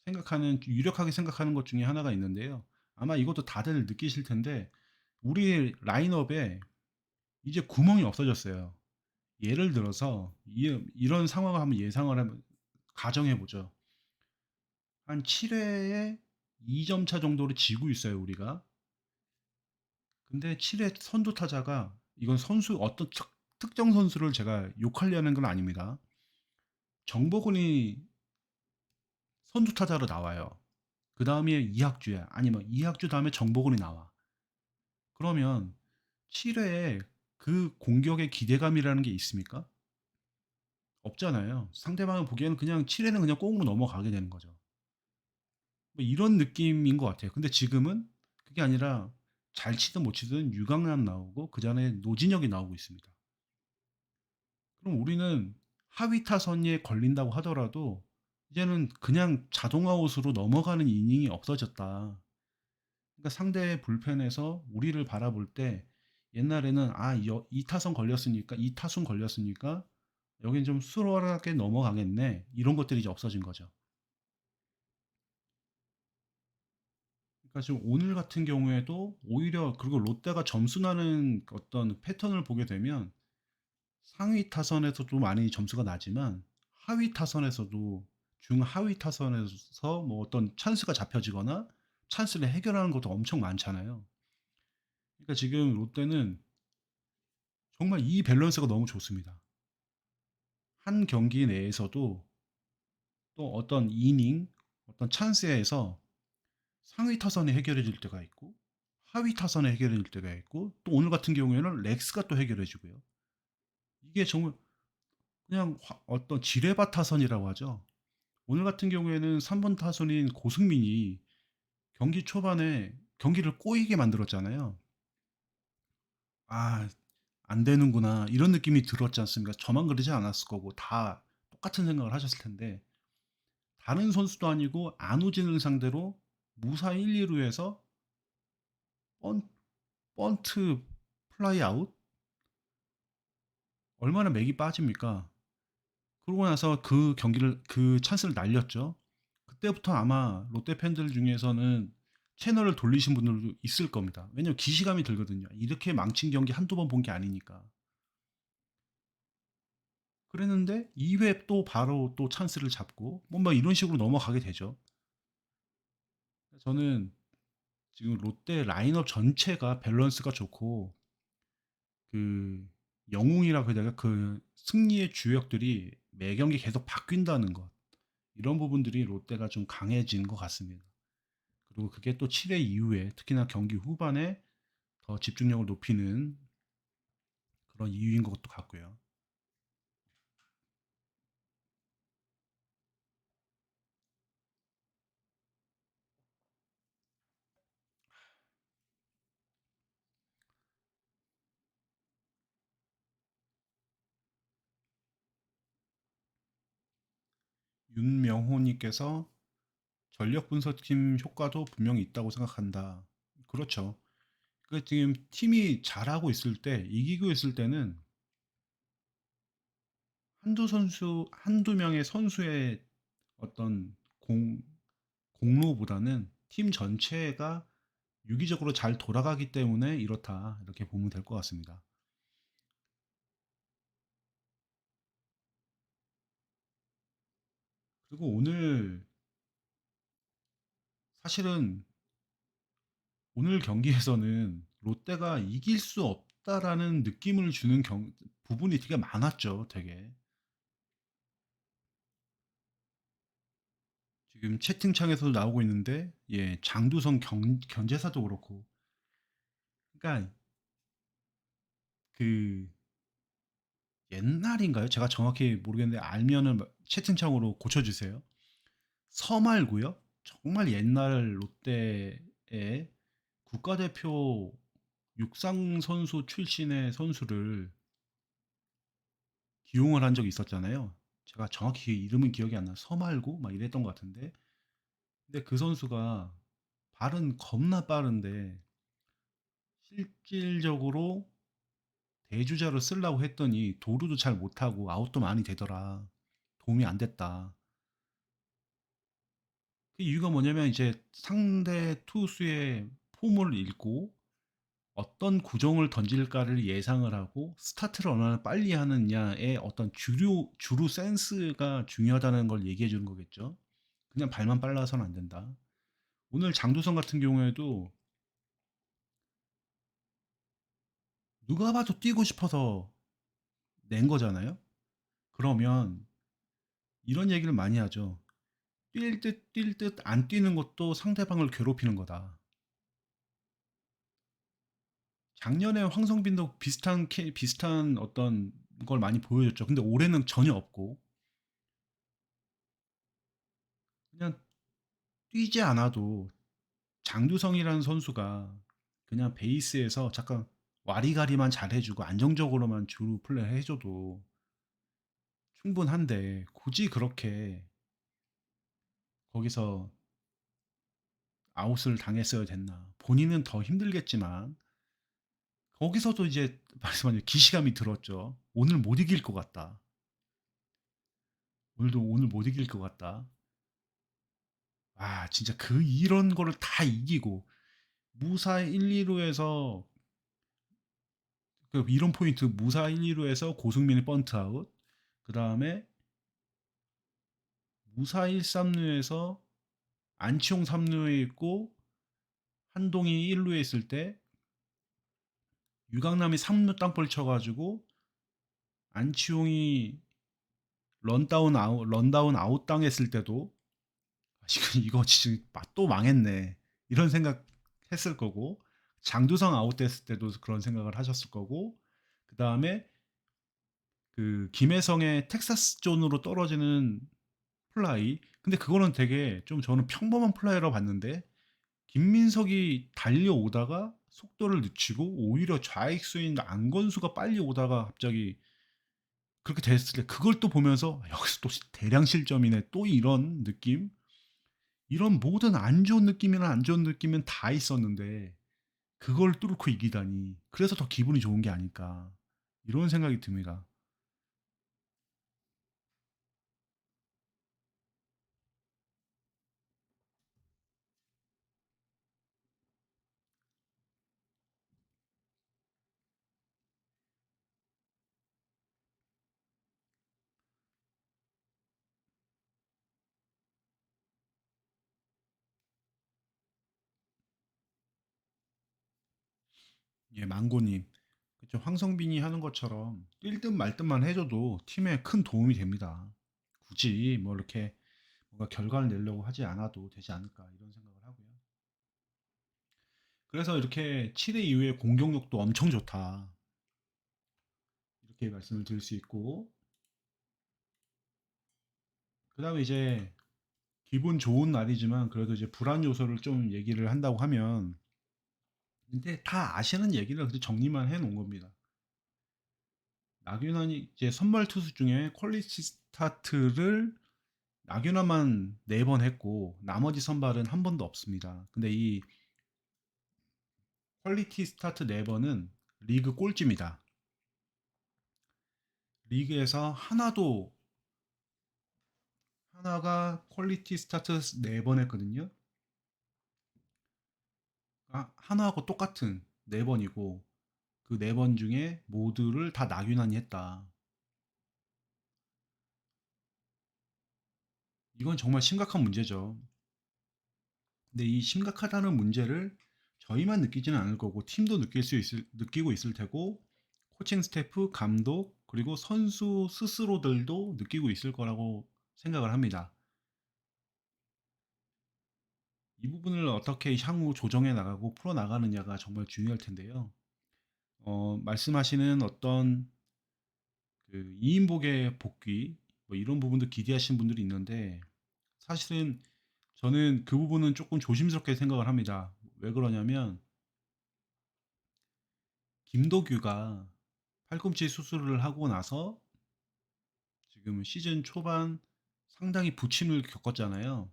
생각하는 유력하게 생각하는 것 중에 하나가 있는데요. 아마 이것도 다들 느끼실 텐데 우리 라인업에 이제 구멍이 없어졌어요. 예를 들어서 이런 상황을 한번 예상을 하면 가정해 보죠. 한 7회에 2점 차 정도로 지고 있어요, 우리가. 근데 7회 선두 타자가 이건 선수 어떤 특정 선수를 제가 욕하려는 건 아닙니다. 정보근이 선두 타자로 나와요. 그 다음에 이학주야. 아니면 이학주 다음에 정보근이 나와. 그러면 7회에 그 공격의 기대감이라는 게 있습니까? 없잖아요. 상대방을 보기에는 그냥 7회는 그냥 꽁으로 넘어가게 되는 거죠. 뭐 이런 느낌인 것 같아요. 근데 지금은 그게 아니라 잘 치든 못 치든 유강남 나오고 그 전에 노진혁이 나오고 있습니다. 그럼 우리는 하위 타선에 걸린다고 하더라도 이제는 그냥 자동 아웃으로 넘어가는 이닝이 없어졌다. 그러니까 상대 불펜에서 우리를 바라볼 때 옛날에는 이 타선 걸렸으니까 이 타순 걸렸으니까 여긴 좀 수월하게 넘어가겠네. 이런 것들이 이제 없어진 거죠. 그러니까 지금 오늘 같은 경우에도 오히려 그리고 롯데가 점수 나는 어떤 패턴을 보게 되면 상위 타선에서도 많이 점수가 나지만 하위 타선에서도 중하위 타선에서 뭐 어떤 찬스가 잡혀지거나 찬스를 해결하는 것도 엄청 많잖아요. 그러니까 지금 롯데는 정말 이 밸런스가 너무 좋습니다. 한 경기 내에서도 또 어떤 이닝, 어떤 찬스에서 상위 타선에 해결해 줄 때가 있고 하위 타선에 해결해 줄 때가 있고 또 오늘 같은 경우에는 렉스가 또 해결해 주고요. 이게 정말 그냥 어떤 지뢰밭 타선이라고 하죠. 오늘 같은 경우에는 3번 타선인 고승민이 경기 초반에 경기를 꼬이게 만들었잖아요. 아, 안 되는구나. 이런 느낌이 들었지 않습니까? 저만 그러지 않았을 거고 다 똑같은 생각을 하셨을 텐데 다른 선수도 아니고 안우진을 상대로 무사 1, 2루에서 번트 플라이 아웃? 얼마나 맥이 빠집니까? 그러고 나서 그 찬스를 날렸죠. 그때부터 아마 롯데 팬들 중에서는 채널을 돌리신 분들도 있을 겁니다. 왜냐면 기시감이 들거든요. 이렇게 망친 경기 한두 번 본 게 아니니까. 그랬는데 2회 또 바로 또 찬스를 잡고 뭔가 이런 식으로 넘어가게 되죠. 저는 지금 롯데 라인업 전체가 밸런스가 좋고 그 영웅이라고 해야 되나 그 승리의 주역들이 매 경기 계속 바뀐다는 것 이런 부분들이 롯데가 좀 강해진 것 같습니다. 그리고 그게 또 7회 이후에 특히나 경기 후반에 더 집중력을 높이는 그런 이유인 것도 같고요. 윤명호님께서 전력 분석팀 효과도 분명히 있다고 생각한다. 그렇죠. 그 지금 팀이 잘하고 있을 때, 이기고 있을 때는 한두 명의 선수의 어떤 공로보다는 팀 전체가 유기적으로 잘 돌아가기 때문에 이렇다. 이렇게 보면 될 것 같습니다. 그리고 사실은 오늘 경기에서는 롯데가 이길 수 없다라는 느낌을 주는 부분이 되게 많았죠, 되게. 지금 채팅창에서도 나오고 있는데, 예, 장두성 견제사도 그렇고. 그러니까 그 옛날인가요? 제가 정확히 모르겠는데 알면은 채팅창으로 고쳐주세요. 서말고요. 정말 옛날 롯데의 국가대표 육상 선수 출신의 선수를 기용을 한 적이 있었잖아요. 제가 정확히 이름은 기억이 안 나요. 서말고 막 이랬던 것 같은데. 근데 그 선수가 발은 겁나 빠른데 실질적으로 대주자로 쓰려고 했더니 도루도 잘 못하고 아웃도 많이 되더라. 도움이 안 됐다. 그 이유가 뭐냐면 이제 상대 투수의 폼을 읽고 어떤 구종을 던질까를 예상을 하고 스타트를 얼마나 빨리 하느냐의 어떤 주루 센스가 중요하다는 걸 얘기해 주는 거겠죠. 그냥 발만 빨라서는 안 된다. 오늘 장두성 같은 경우에도 누가 봐도 뛰고 싶어서 낸 거잖아요. 그러면 이런 얘기를 많이 하죠. 뛸 듯 안 뛰는 것도 상대방을 괴롭히는 거다. 작년에 황성빈도 비슷한 어떤 걸 많이 보여줬죠. 근데 올해는 전혀 없고 그냥 뛰지 않아도 장두성이라는 선수가 그냥 베이스에서 잠깐 와리가리만 잘해주고 안정적으로만 주루 플레이 해줘도 충분한데 굳이 그렇게 거기서 아웃을 당했어야 됐나. 본인은 더 힘들겠지만 거기서도 이제 말씀하신 기시감이 들었죠. 오늘 못 이길 것 같다. 오늘 못 이길 것 같다. 아, 진짜 이런 거를 다 이기고 무사 1, 2루에서 그 이런 포인트 무사 1, 2루에서 고승민이 번트 아웃. 그 다음에 무사 1, 3루에서 안치홍 3루에 있고 한동희 1루에 있을 때 유강남이 3루 땅볼 쳐가지고 안치홍이 런다운 아웃 당했을 때도 지금 이거 진짜 또 망했네. 이런 생각 했을 거고, 장두성 아웃됐을 때도 그런 생각을 하셨을 거고, 그 다음에 그 김혜성의 텍사스 존으로 떨어지는 플라이. 근데 그거는 되게 좀 저는 평범한 플라이라고 봤는데, 김민석이 달려오다가 속도를 늦추고 오히려 좌익수인 안건수가 빨리 오다가 갑자기 그렇게 됐을 때 그걸 또 보면서 여기서 또 대량 실점이네. 또 이런 느낌? 이런 모든 안 좋은 느낌이나 안 좋은 느낌은 다 있었는데 그걸 뚫고 이기다니. 그래서 더 기분이 좋은 게 아닐까. 이런 생각이 듭니다. 예, 망고님. 그쵸, 황성빈이 하는 것처럼 뛸 듯 말 듯만 해줘도 팀에 큰 도움이 됩니다. 굳이 뭐 이렇게 뭔가 결과를 내려고 하지 않아도 되지 않을까 이런 생각을 하고요. 그래서 이렇게 7회 이후에 공격력도 엄청 좋다. 이렇게 말씀을 드릴 수 있고, 그 다음에 이제 기분 좋은 날이지만 그래도 이제 불안 요소를 좀 얘기를 한다고 하면, 근데 다 아시는 얘기를 그냥 정리만 해 놓은 겁니다. 나균환이 이제 선발 투수 중에 퀄리티 스타트를 나균환만 4번 했고 나머지 선발은 한 번도 없습니다. 근데 이 퀄리티 스타트 4번은 리그 꼴찌입니다. 리그에서 하나가 퀄리티 스타트 4번 했거든요. 하나하고 똑같은 4번이고 그 4번 중에 모두를 다 나균환이 했다. 이건 정말 심각한 문제죠. 근데 이 심각하다는 문제를 저희만 느끼지는 않을 거고 팀도 느끼고 있을 테고 코칭 스태프, 감독 그리고 선수 스스로들도 느끼고 있을 거라고 생각을 합니다. 이 부분을 어떻게 향후 조정해 나가고 풀어 나가느냐가 정말 중요할 텐데요. 말씀하시는 어떤 그 2인복의 복귀 뭐 이런 부분도 기대하시는 분들이 있는데 사실은 저는 그 부분은 조금 조심스럽게 생각을 합니다. 왜 그러냐면 김도규가 팔꿈치 수술을 하고 나서 지금 시즌 초반 상당히 부침을 겪었잖아요.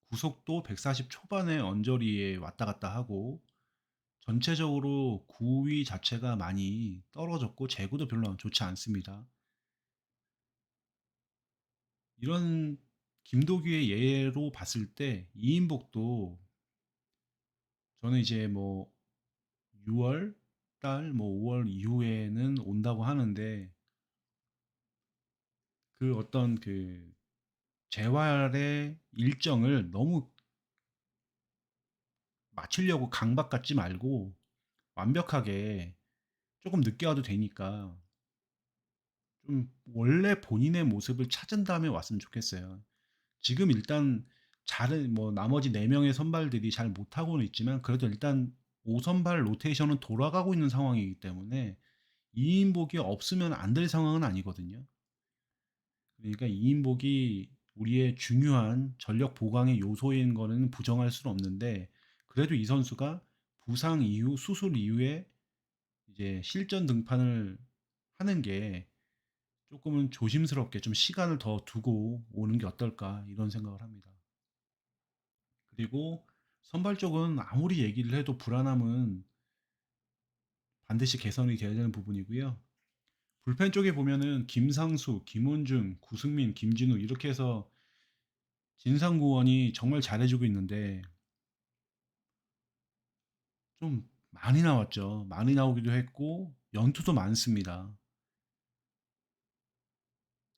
구속도 140 초반의 언저리에 왔다 갔다 하고 전체적으로 구위 자체가 많이 떨어졌고 제구도 별로 좋지 않습니다. 이런 김도규의 예로 봤을 때 이인복도 저는 이제 뭐 6월 달 뭐 5월 이후에는 온다고 하는데 그 어떤 그 재활의 일정을 너무 맞추려고 강박 갖지 말고 완벽하게 조금 늦게 와도 되니까 좀 원래 본인의 모습을 찾은 다음에 왔으면 좋겠어요. 지금 일단 잘은 뭐 나머지 4명의 선발들이 잘 못하고는 있지만 그래도 일단 5선발 로테이션은 돌아가고 있는 상황이기 때문에 2인복이 없으면 안 될 상황은 아니거든요. 그러니까 2인복이 우리의 중요한 전력 보강의 요소인 거는 부정할 수는 없는데 그래도 이 선수가 부상 이후 수술 이후에 이제 실전 등판을 하는 게 조금은 조심스럽게 좀 시간을 더 두고 오는 게 어떨까 이런 생각을 합니다. 그리고 선발 쪽은 아무리 얘기를 해도 불안함은 반드시 개선이 돼야 되는 부분이고요. 불펜 쪽에 보면은 김상수, 김원중, 구승민, 김진우 이렇게 해서 진상구원이 정말 잘해주고 있는데 좀 많이 나왔죠. 많이 나오기도 했고 연투도 많습니다.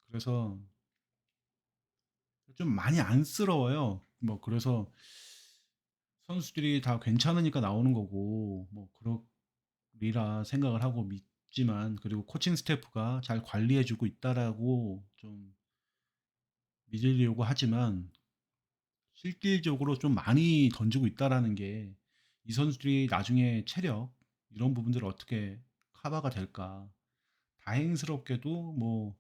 그래서 좀 많이 안쓰러워요. 뭐 그래서 선수들이 다 괜찮으니까 나오는 거고 뭐 그러리라 생각을 하고 믿지만 그리고 코칭 스태프가 잘 관리해주고 있다라고 좀 믿으려고 하지만 실질적으로 좀 많이 던지고 있다라는 게 이 선수들이 나중에 체력 이런 부분들을 어떻게 커버가 될까? 다행스럽게도 뭐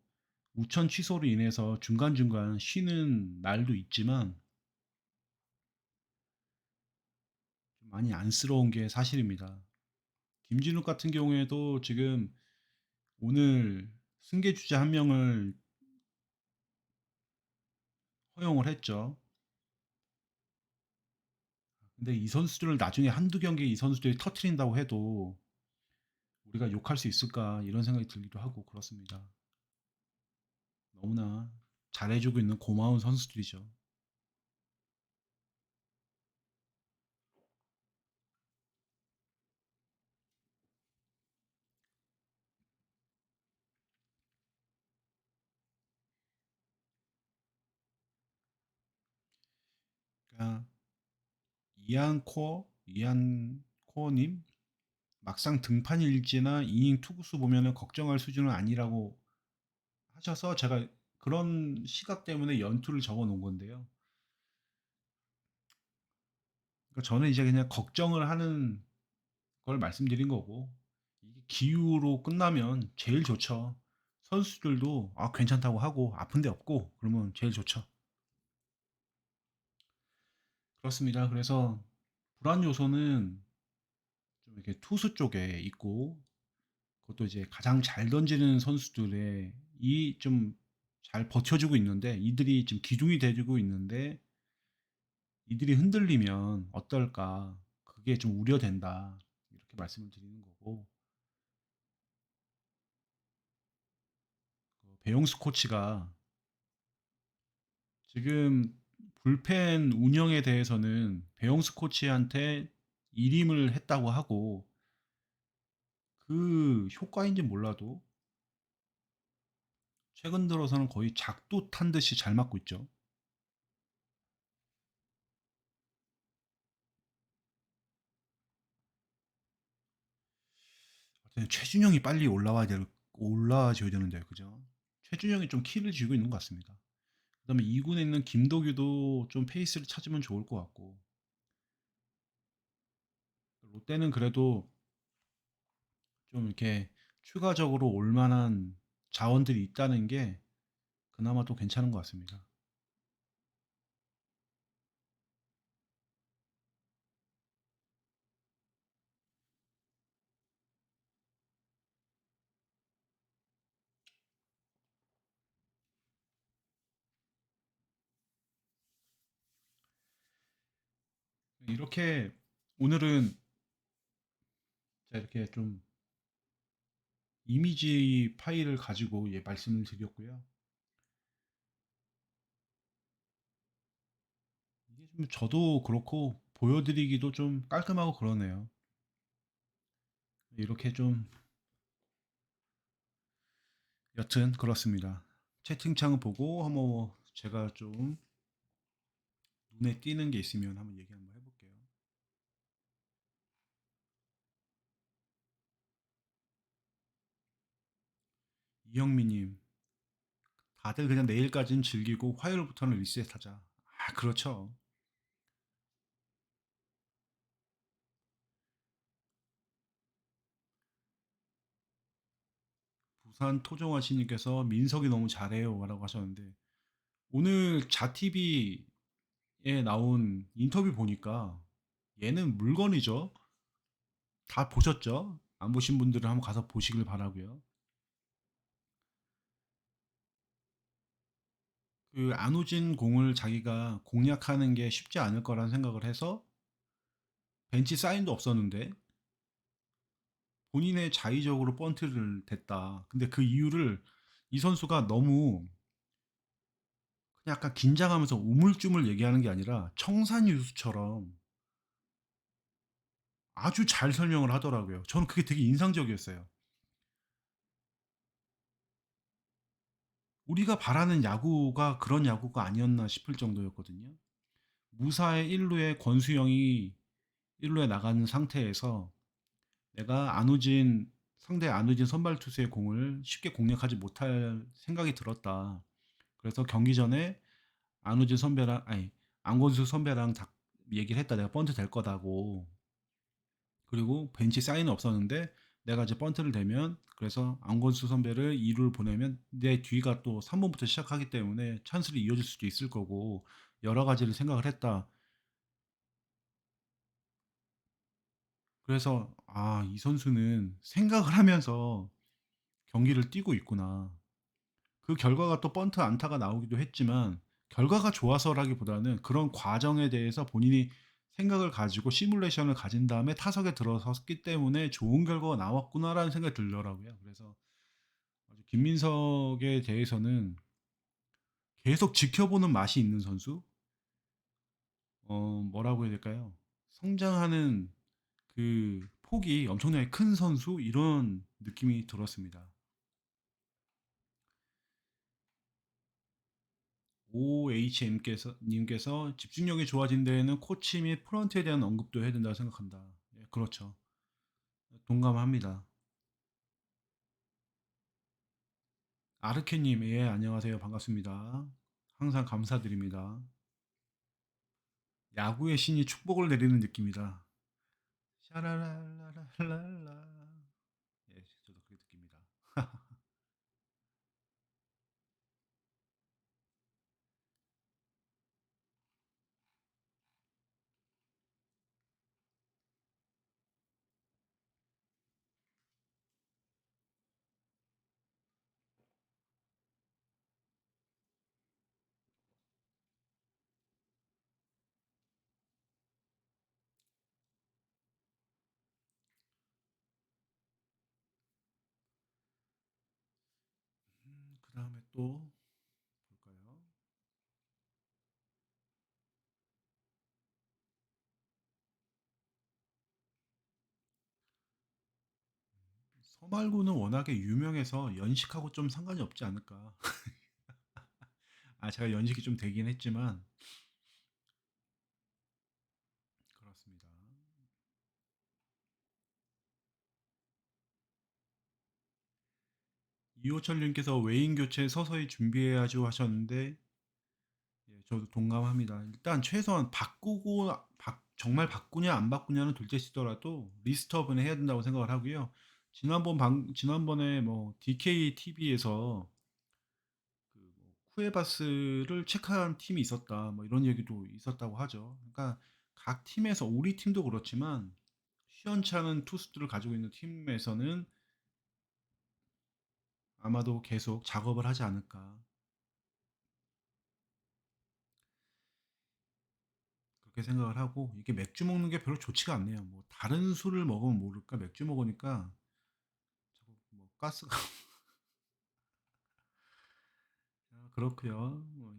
우천 취소로 인해서 중간중간 쉬는 날도 있지만 좀 많이 안쓰러운 게 사실입니다. 김진욱 같은 경우에도 지금 오늘 승계 주자 한 명을 허용을 했죠. 근데 이 선수들을 나중에 한두 경기 이 선수들이 터트린다고 해도 우리가 욕할 수 있을까 이런 생각이 들기도 하고 그렇습니다. 너무나 잘해주고 있는 고마운 선수들이죠. 그러니까 이안코어님 막상 등판 일지나 이닝 투구수 보면은 걱정할 수준은 아니라고 하셔서 제가 그런 시각 때문에 연투를 적어 놓은 건데요. 그러니까 저는 이제 그냥 걱정을 하는 걸 말씀드린 거고 이게 기후로 끝나면 제일 좋죠. 선수들도 아 괜찮다고 하고 아픈 데 없고 그러면 제일 좋죠. 그렇습니다. 그래서 불안 요소는 좀 이렇게 투수 쪽에 있고 그것도 이제 가장 잘 던지는 선수들의 이 좀 잘 버텨주고 있는데 이들이 지금 기둥이 돼주고 있는데 이들이 흔들리면 어떨까 그게 좀 우려된다 이렇게 말씀을 드리는 거고 배용수 코치가 지금 불펜 운영에 대해서는 배용수 코치한테 일임을 했다고 하고 그 효과인지 몰라도 최근 들어서는 거의 작두 탄 듯이 잘 맞고 있죠. 최준영이 빨리 올라와줘야 되는데 그죠? 최준영이 좀 키를 쥐고 있는 것 같습니다. 그다음에 2군에 있는 김도규도 좀 페이스를 찾으면 좋을 것 같고 롯데는 그래도 좀 이렇게 추가적으로 올 만한 자원들이 있다는 게 그나마 또 괜찮은 것 같습니다. 이렇게 오늘은 제가 이렇게 좀 이미지 파일을 가지고 예, 말씀을 드렸고요. 이게 좀 저도 그렇고 보여드리기도 좀 깔끔하고 그러네요. 이렇게 좀 여튼 그렇습니다. 채팅창을 보고 한번 제가 좀 눈에 띄는 게 있으면 한번 얘기 한번 해볼게요. 이영미님, 다들 그냥 내일까지는 즐기고 화요일부터는 리셋하자. 아, 그렇죠. 부산 토종화 씨님께서 민석이 너무 잘해요. 라고 하셨는데, 오늘 자티비에 나온 인터뷰 보니까 얘는 물건이죠. 다 보셨죠? 안 보신 분들은 한번 가서 보시길 바라고요. 그 안우진 공을 자기가 공략하는 게 쉽지 않을 거라는 생각을 해서 벤치 사인도 없었는데 본인의 자의적으로 번트를 댔다. 근데 그 이유를 이 선수가 너무 그냥 약간 긴장하면서 우물쭈물 얘기하는 게 아니라 청산유수처럼 아주 잘 설명을 하더라고요. 저는 그게 되게 인상적이었어요. 우리가 바라는 야구가 그런 야구가 아니었나 싶을 정도였거든요. 무사의 1루에 권수영이 1루에 나가는 상태에서 내가 안우진 상대 안우진 선발 투수의 공을 쉽게 공략하지 못할 생각이 들었다. 그래서 경기 전에 안우진 선배랑 아니 안건수 선배랑 다 얘기를 했다. 내가 번트 될 거다고. 그리고 벤치 사인은 없었는데 내가 이제 번트를 대면 그래서 안건수 선배를 2루를 보내면 내 뒤가 또 3번부터 시작하기 때문에 찬스를 이어질 수도 있을 거고 여러 가지를 생각을 했다. 그래서 아, 이 선수는 생각을 하면서 경기를 뛰고 있구나. 그 결과가 또 번트 안타가 나오기도 했지만 결과가 좋아서라기보다는 그런 과정에 대해서 본인이 생각을 가지고 시뮬레이션을 가진 다음에 타석에 들어섰기 때문에 좋은 결과가 나왔구나라는 생각이 들더라고요. 그래서 아주 김민석에 대해서는 계속 지켜보는 맛이 있는 선수? 뭐라고 해야 될까요? 성장하는 그 폭이 엄청나게 큰 선수? 이런 느낌이 들었습니다. OHM님께서 집중력이 좋아진 데에는 코치 및 프런트에 대한 언급도 해야 된다고 생각한다. 예, 그렇죠. 동감합니다. 아르케님, 예, 안녕하세요. 반갑습니다. 항상 감사드립니다. 야구의 신이 축복을 내리는 느낌이다. 샤라랄라랄라. 예, 저도 그렇게 느낍니다. 그 다음에 또 볼까요? 서말구는 워낙에 유명해서 연식하고 좀 상관이 없지 않을까. 아, 제가 연식이 좀 되긴 했지만 그렇습니다. 이호철님께서 외인 교체 서서히 준비해야죠 하셨는데 예, 저도 동감합니다. 일단 최소한 정말 바꾸냐 안 바꾸냐는 둘째치더라도 리스트업은 해야 된다고 생각을 하고요. 지난번에 뭐 DK TV에서 그뭐 쿠에바스를 체크한 팀이 있었다 뭐 이런 얘기도 있었다고 하죠. 그러니까 각 팀에서 우리 팀도 그렇지만 시원찮은 투수들을 가지고 있는 팀에서는 아마도 계속 작업을 하지 않을까 그렇게 생각을 하고 이게 맥주 먹는 게 별로 좋지가 않네요. 뭐 다른 술을 먹으면 모를까 맥주 먹으니까 자꾸 뭐 가스가 아, 그렇고요. 뭐,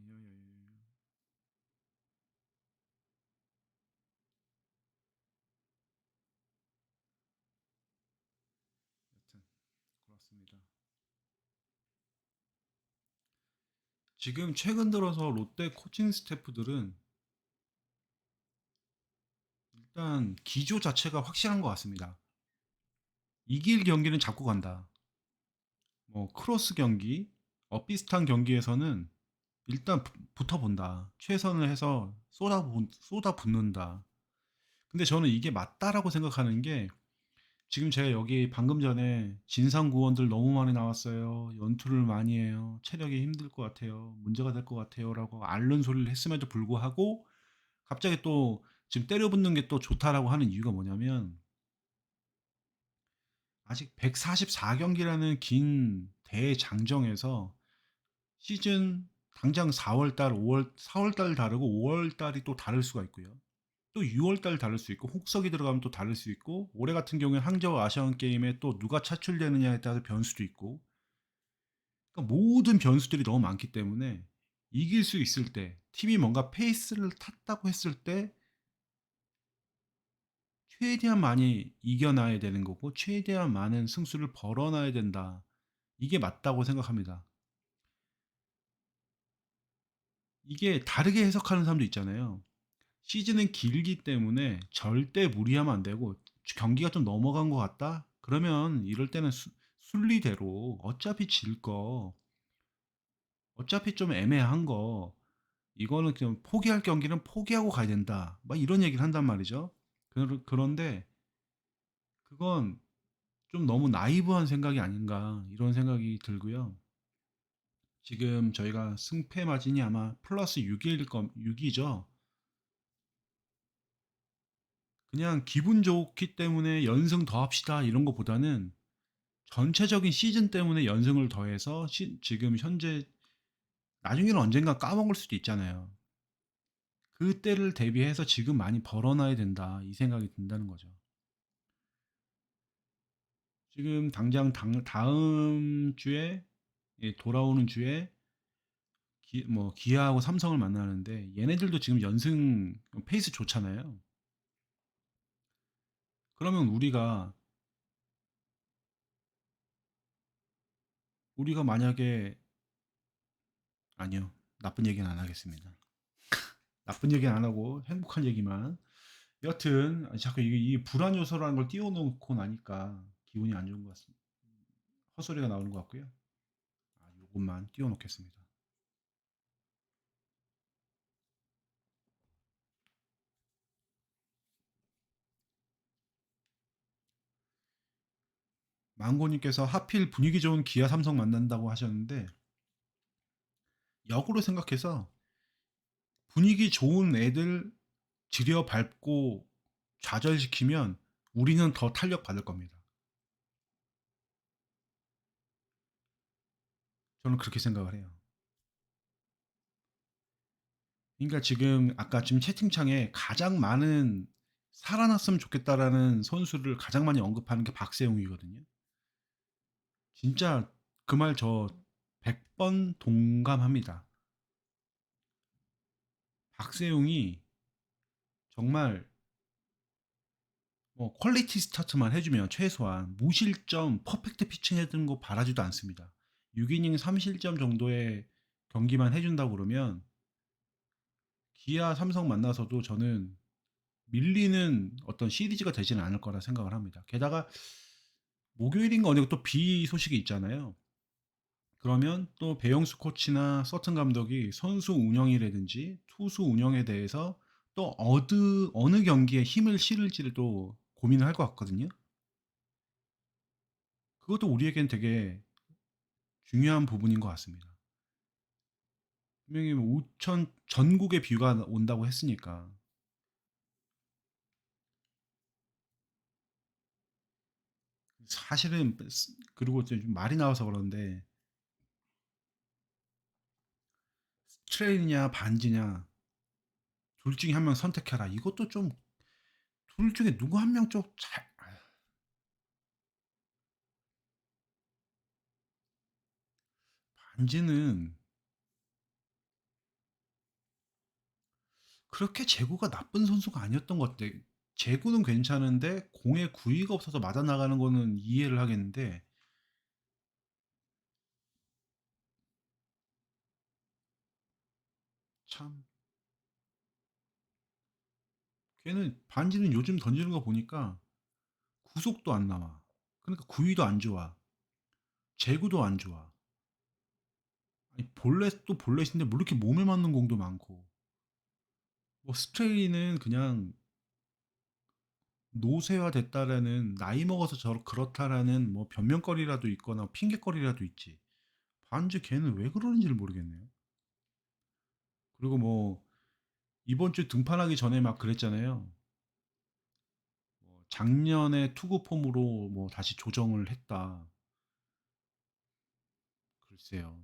여튼 그렇습니다. 지금 최근 들어서 롯데 코칭 스태프들은 일단 기조 자체가 확실한 것 같습니다. 이길 경기는 잡고 간다. 뭐 크로스 경기, 비슷한 경기에서는 일단 붙어본다. 최선을 해서 쏟아붓는다. 근데 저는 이게 맞다라고 생각하는 게 지금 제가 여기 방금 전에 진상 구원들 너무 많이 나왔어요. 연투를 많이 해요. 체력이 힘들 것 같아요. 문제가 될 것 같아요라고 앓는 소리를 했음에도 불구하고 갑자기 또 지금 때려붙는 게 또 좋다라고 하는 이유가 뭐냐면 아직 144경기라는 긴 대장정에서 시즌 당장 4월 달, 5월, 4월 달 다르고 5월 달이 또 다를 수가 있고요. 또 6월 달 다를 수 있고 혹석이 들어가면 또 다를 수 있고 올해 같은 경우에 항저우 아시안 게임에 또 누가 차출되느냐에 따라서 변수도 있고 그러니까 모든 변수들이 너무 많기 때문에 이길 수 있을 때 팀이 뭔가 페이스를 탔다고 했을 때 최대한 많이 이겨놔야 되는 거고 최대한 많은 승수를 벌어놔야 된다. 이게 맞다고 생각합니다. 이게 다르게 해석하는 사람도 있잖아요. 시즌은 길기 때문에 절대 무리하면 안 되고 경기가 좀 넘어간 것 같다? 그러면 이럴 때는 순리대로 어차피 질 거, 어차피 좀 애매한 거, 이거는 그냥 포기할 경기는 포기하고 가야 된다. 막 이런 얘기를 한단 말이죠. 그런데 그건 좀 너무 나이브한 생각이 아닌가 이런 생각이 들고요. 지금 저희가 승패 마진이 아마 플러스 6이죠. 그냥 기분 좋기 때문에 연승 더 합시다 이런 것보다는 전체적인 시즌 때문에 연승을 더해서 지금 현재 나중에는 언젠가 까먹을 수도 있잖아요. 그때를 대비해서 지금 많이 벌어놔야 된다 이 생각이 든다는 거죠. 지금 당장 다음 주에 돌아오는 주에 뭐 기아하고 삼성을 만나는데 얘네들도 지금 연승 페이스 좋잖아요. 그러면 우리가 만약에 아니요, 나쁜 얘기는 안 하겠습니다. 나쁜 얘기는 안 하고 행복한 얘기만. 여튼 자꾸 이 불안 요소라는 걸 띄워놓고 나니까 기분이 안 좋은 것 같습니다. 헛소리가 나오는 것 같고요. 요것만 띄워놓겠습니다. 망고님께서 하필 분위기 좋은 기아 삼성 만난다고 하셨는데 역으로 생각해서 분위기 좋은 애들 들여밟고 좌절시키면 우리는 더 탄력 받을 겁니다. 저는 그렇게 생각을 해요. 그러니까 지금 아까 지금 채팅창에 가장 많은 살아났으면 좋겠다라는 선수를 가장 많이 언급하는 게 박세웅이거든요. 진짜 그 말 저 100번 동감합니다. 박세웅이 정말 뭐 퀄리티 스타트만 해주면 최소한 무실점 퍼펙트 피칭 해주는 거 바라지도 않습니다. 6이닝 3실점 정도의 경기만 해준다고 그러면 기아 삼성 만나서도 저는 밀리는 어떤 시리즈가 되지는 않을 거라 생각을 합니다. 게다가 목요일인가 어디가 또 비 소식이 있잖아요. 그러면 또 배영수 코치나 서튼 감독이 선수 운영이라든지 투수 운영에 대해서 또 어느 경기에 힘을 실을지를 또 고민을 할 것 같거든요. 그것도 우리에겐 되게 중요한 부분인 것 같습니다. 분명히 뭐 우천 전국에 비가 온다고 했으니까 사실은 그리고 좀 말이 나와서 그러는데 스트레이냐 반지냐 둘 중에 한 명 선택해라. 이것도 좀 둘 중에 누구 한 명 쪽 잘, 반지는 그렇게 제구가 나쁜 선수가 아니었던 것 같아. 제구는 괜찮은데 공에 구위가 없어서 맞아 나가는 거는 이해를 하겠는데 참 걔는 반지는 요즘 던지는 거 보니까 구속도 안 나와. 그러니까 구위도 안 좋아. 제구도 안 좋아. 아니, 볼넷도 볼넷인데 뭐 이렇게 몸에 맞는 공도 많고 뭐 스트레이는 그냥 노쇠화 됐다라는 나이 먹어서 그렇다라는 뭐 변명거리라도 있거나 핑계거리라도 있지. 반지 걔는 왜 그러는지를 모르겠네요. 그리고 뭐 이번 주 등판하기 전에 막 그랬잖아요. 뭐 작년에 투구 폼으로 뭐 다시 조정을 했다. 글쎄요.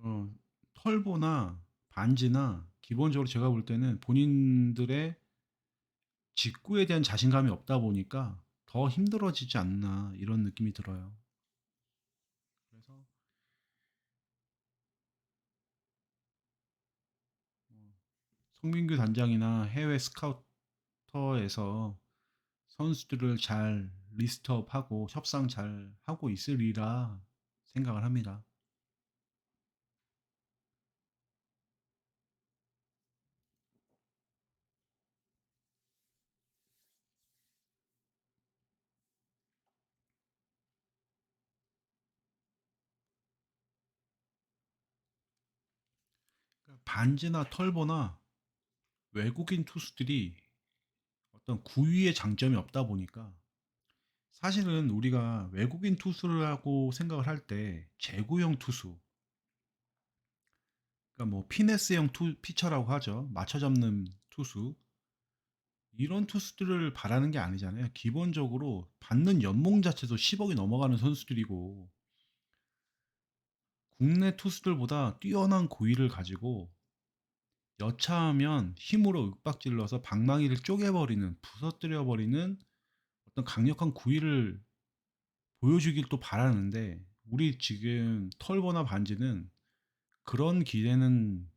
어, 털보나 반지나 기본적으로 제가 볼 때는 본인들의 직구에 대한 자신감이 없다 보니까 더 힘들어지지 않나 이런 느낌이 들어요. 그래서 어, 송민규 단장이나 해외 스카우터에서 선수들을 잘 리스트업하고 협상 잘 하고 있으리라 생각을 합니다. 그러니까 반지나 털보나 외국인 투수들이 어떤 구위의 장점이 없다 보니까 사실은 우리가 외국인 투수라고 생각을 할 때 제구형 투수, 그러니까 뭐 피네스형 피처라고 하죠. 맞춰 잡는 투수. 이런 투수들을 바라는 게 아니잖아요. 기본적으로 받는 연봉 자체도 10억이 넘어가는 선수들이고 국내 투수들보다 뛰어난 고위를 가지고 여차하면 힘으로 윽박질러서 방망이를 쪼개버리는, 부서뜨려버리는 어떤 강력한 구위를 보여주길 또 바라는데 우리 지금 털보나 반지는 그런 기대는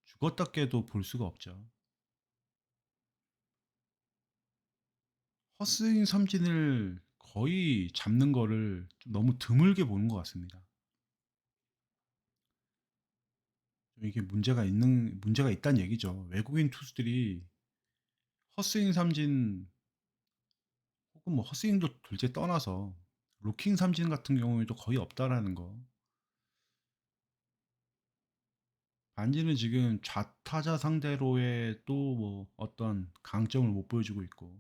죽었다 깨도 볼 수가 없죠. 허스윙 삼진을 거의 잡는 거를 좀 너무 드물게 보는 것 같습니다. 이게 문제가 있다는 얘기죠. 외국인 투수들이 허스윙 삼진 혹은 뭐 허스윙도 둘째 떠나서 로킹 삼진 같은 경우에도 거의 없다라는 거. 반지는 지금 좌타자 상대로의 또 뭐 어떤 강점을 못 보여주고 있고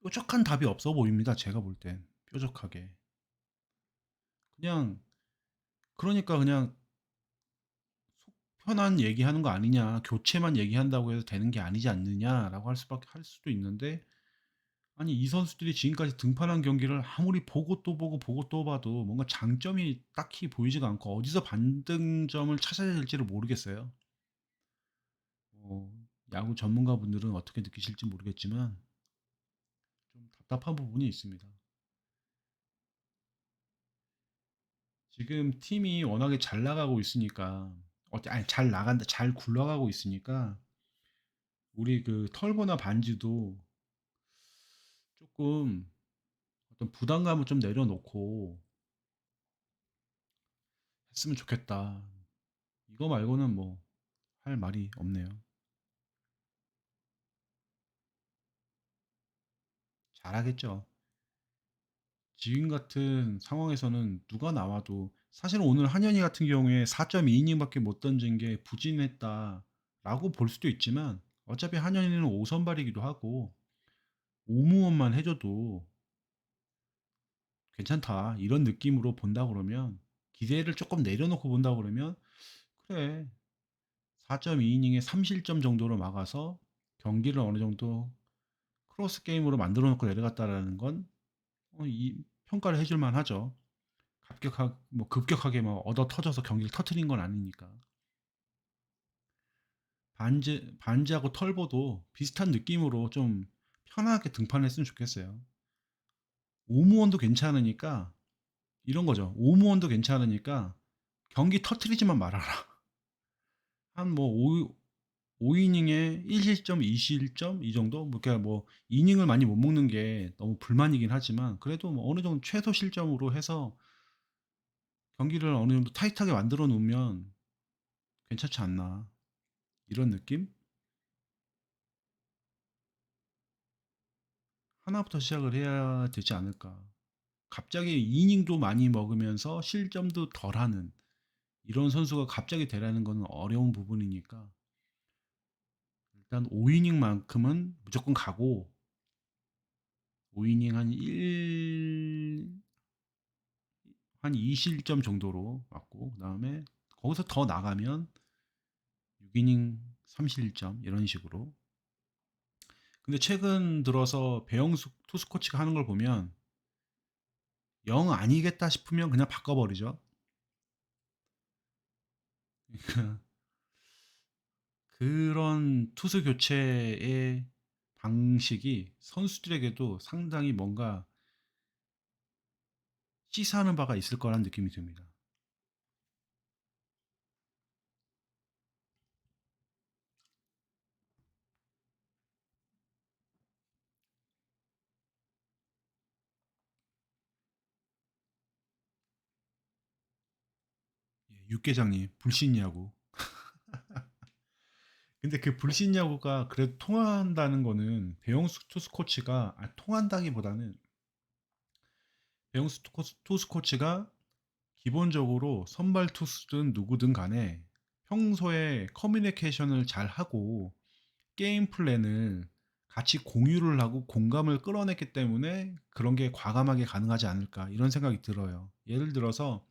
뾰족한 답이 없어 보입니다. 제가 볼 땐 뾰족하게 그냥 그러니까 그냥 속 편한 얘기하는 거 아니냐 교체만 얘기한다고 해서 되는 게 아니지 않느냐라고 할 수도 있는데 아니 이 선수들이 지금까지 등판한 경기를 아무리 보고 또 보고 보고 또 봐도 뭔가 장점이 딱히 보이지가 않고 어디서 반등점을 찾아야 될지를 모르겠어요. 어, 야구 전문가분들은 어떻게 느끼실지 모르겠지만 좀 답답한 부분이 있습니다. 지금 팀이 워낙에 잘 나가고 있으니까 아니 잘 나간다 잘 굴러가고 있으니까 우리 그 털보나 반지도 조금 어떤 부담감을 좀 내려놓고 했으면 좋겠다. 이거 말고는 뭐 할 말이 없네요. 잘하겠죠. 지금 같은 상황에서는 누가 나와도 사실은 오늘 한현희 같은 경우에 4.2이닝밖에 못 던진 게 부진했다라고 볼 수도 있지만 어차피 한현희는 5선발이기도 하고 오무원만 해줘도 괜찮다 이런 느낌으로 본다 그러면 기대를 조금 내려놓고 본다 그러면 그래 4.2이닝에 3실점 정도로 막아서 경기를 어느 정도 크로스 게임으로 만들어 놓고 내려갔다라는 건 평가를 해줄 만하죠. 급격하게 막 얻어 터져서 경기를 터트린 건 아니니까. 반지하고 털보도 비슷한 느낌으로 좀 편하게 등판했으면 좋겠어요. 오무원도 괜찮으니까 이런 거죠. 오무원도 괜찮으니까 경기 터트리지만 말아라. 한 뭐 5이닝에 1실점, 2실점 이 정도? 그러니까 뭐 이닝을 많이 못 먹는 게 너무 불만이긴 하지만 그래도 뭐 어느 정도 최소 실점으로 해서 경기를 어느 정도 타이트하게 만들어 놓으면 괜찮지 않나. 이런 느낌? 하나부터 시작을 해야 되지 않을까. 갑자기 이닝도 많이 먹으면서 실점도 덜하는 이런 선수가 갑자기 되라는 건 어려운 부분이니까 일단 5이닝만큼은 무조건 가고 5이닝 한 2실점 정도로 맞고 그다음에 거기서 더 나가면 6이닝 3실점 이런 식으로. 근데 최근 들어서 배영숙 투수 코치가 하는 걸 보면 영 아니겠다 싶으면 그냥 바꿔버리죠. 그런 투수 교체의 방식이 선수들에게도 상당히 뭔가 시사하는 바가 있을 거라는 느낌이 듭니다. 예, 육개장님, 불신 야구. 근데 그 불신 야구가 그래도 통한다는 거는 배영수 투수 코치가, 통한다기보다는 배영수 투수 코치가 기본적으로 선발 투수든 누구든 간에 평소에 커뮤니케이션을 잘 하고 게임 플랜을 같이 공유를 하고 공감을 끌어냈기 때문에 그런 게 과감하게 가능하지 않을까 이런 생각이 들어요. 예를 들어서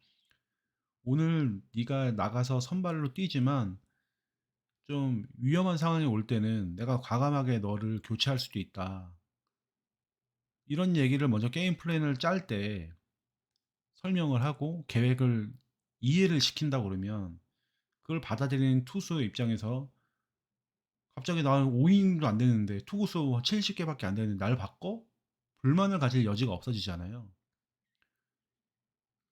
오늘 네가 나가서 선발로 뛰지만 좀 위험한 상황이 올 때는 내가 과감하게 너를 교체할 수도 있다. 이런 얘기를 먼저 게임 플랜을 짤 때 설명을 하고 계획을 이해를 시킨다 그러면 그걸 받아들이는 투수 입장에서 갑자기 나 5인도 안 되는데 투구수 70개밖에 안 되는데 날 바꿔? 불만을 가질 여지가 없어지잖아요.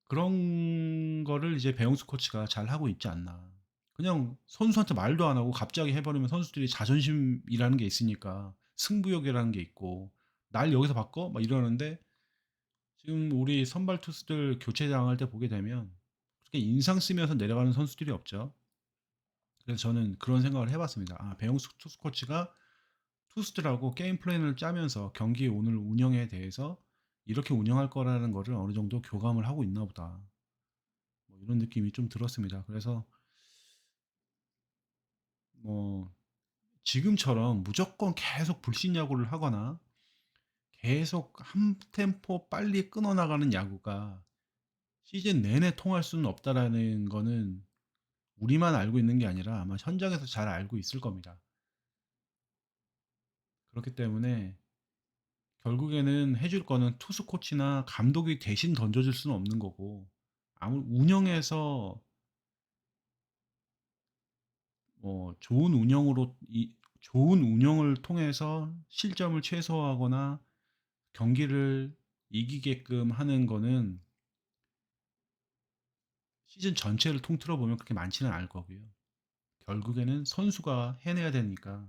그런 거를 이제 배영수 코치가 잘 하고 있지 않나. 그냥 선수한테 말도 안 하고 갑자기 해버리면 선수들이 자존심이라는 게 있으니까 승부욕이라는 게 있고 날 여기서 바꿔? 막 이러는데 지금 우리 선발 투수들 교체 당할 때 보게 되면 그렇게 인상 쓰면서 내려가는 선수들이 없죠. 그래서 저는 그런 생각을 해봤습니다. 배영수 투수 코치가 투수들하고 게임 플랜을 짜면서 경기 오늘 운영에 대해서 이렇게 운영할 거라는 거를 어느 정도 교감을 하고 있나 보다. 뭐 이런 느낌이 좀 들었습니다. 그래서 뭐 지금처럼 무조건 계속 불신 야구를 하거나 계속 한 템포 빨리 끊어 나가는 야구가 시즌 내내 통할 수는 없다라는 거는 우리만 알고 있는 게 아니라 아마 현장에서 잘 알고 있을 겁니다. 그렇기 때문에 결국에는 해줄 거는 투수 코치나 감독이 대신 던져줄 수는 없는 거고 아무 운영에서 좋은 운영으로 좋은 운영을 통해서 실점을 최소화하거나 경기를 이기게끔 하는 거는 시즌 전체를 통틀어 보면 그렇게 많지는 않을 거고요. 결국에는 선수가 해내야 되니까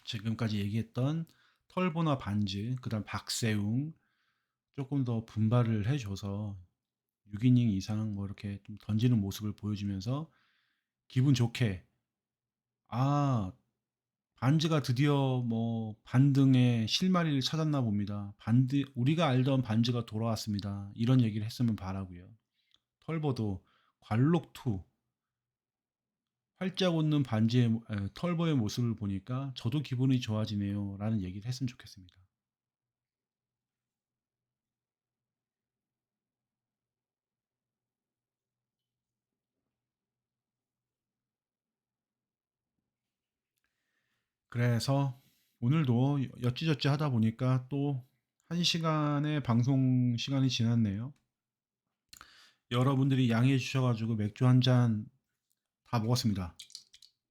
지금까지 얘기했던 털보나 반즈, 그다음 박세웅 조금 더 분발을 해줘서 6이닝 이상 뭐 이렇게 좀 던지는 모습을 보여주면서 기분 좋게 아 반즈가 드디어 뭐 반등의 실마리를 찾았나 봅니다. 반드 우리가 알던 반즈가 돌아왔습니다. 이런 얘기를 했으면 바라고요. 털보도 관록2 활짝 웃는 반지의 털보의 모습을 보니까 저도 기분이 좋아지네요. 라는 얘기를 했으면 좋겠습니다. 그래서 오늘도 여찌저찌 하다 보니까 또 1시간의 방송 시간이 지났네요. 여러분들이 양해해 주셔가지고 맥주 한 잔 다 먹었습니다.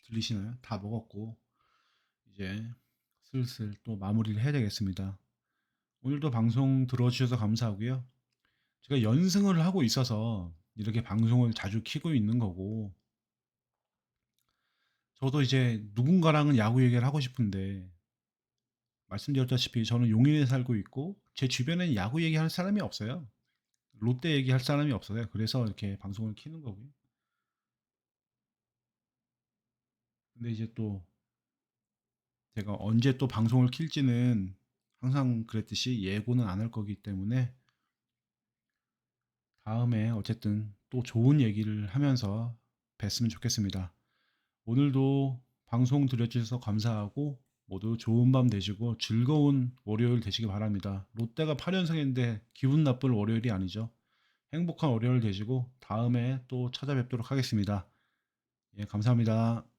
들리시나요? 다 먹었고 이제 슬슬 또 마무리를 해야 되겠습니다. 오늘도 방송 들어주셔서 감사하고요. 제가 연승을 하고 있어서 이렇게 방송을 자주 키고 있는 거고 저도 이제 누군가랑은 야구 얘기를 하고 싶은데 말씀드렸다시피 저는 용인에 살고 있고 제 주변에는 야구 얘기할 사람이 없어요. 롯데 얘기할 사람이 없어요. 그래서 이렇게 방송을 키는 거고요. 근데 이제 또 제가 언제 또 방송을 킬지는 항상 그랬듯이 예고는 안 할 거기 때문에 다음에 어쨌든 또 좋은 얘기를 하면서 뵀으면 좋겠습니다. 오늘도 방송 들려주셔서 감사하고 모두 좋은 밤 되시고 즐거운 월요일 되시기 바랍니다. 롯데가 8연승인데 기분 나쁠 월요일이 아니죠. 행복한 월요일 되시고 다음에 또 찾아뵙도록 하겠습니다. 예, 감사합니다.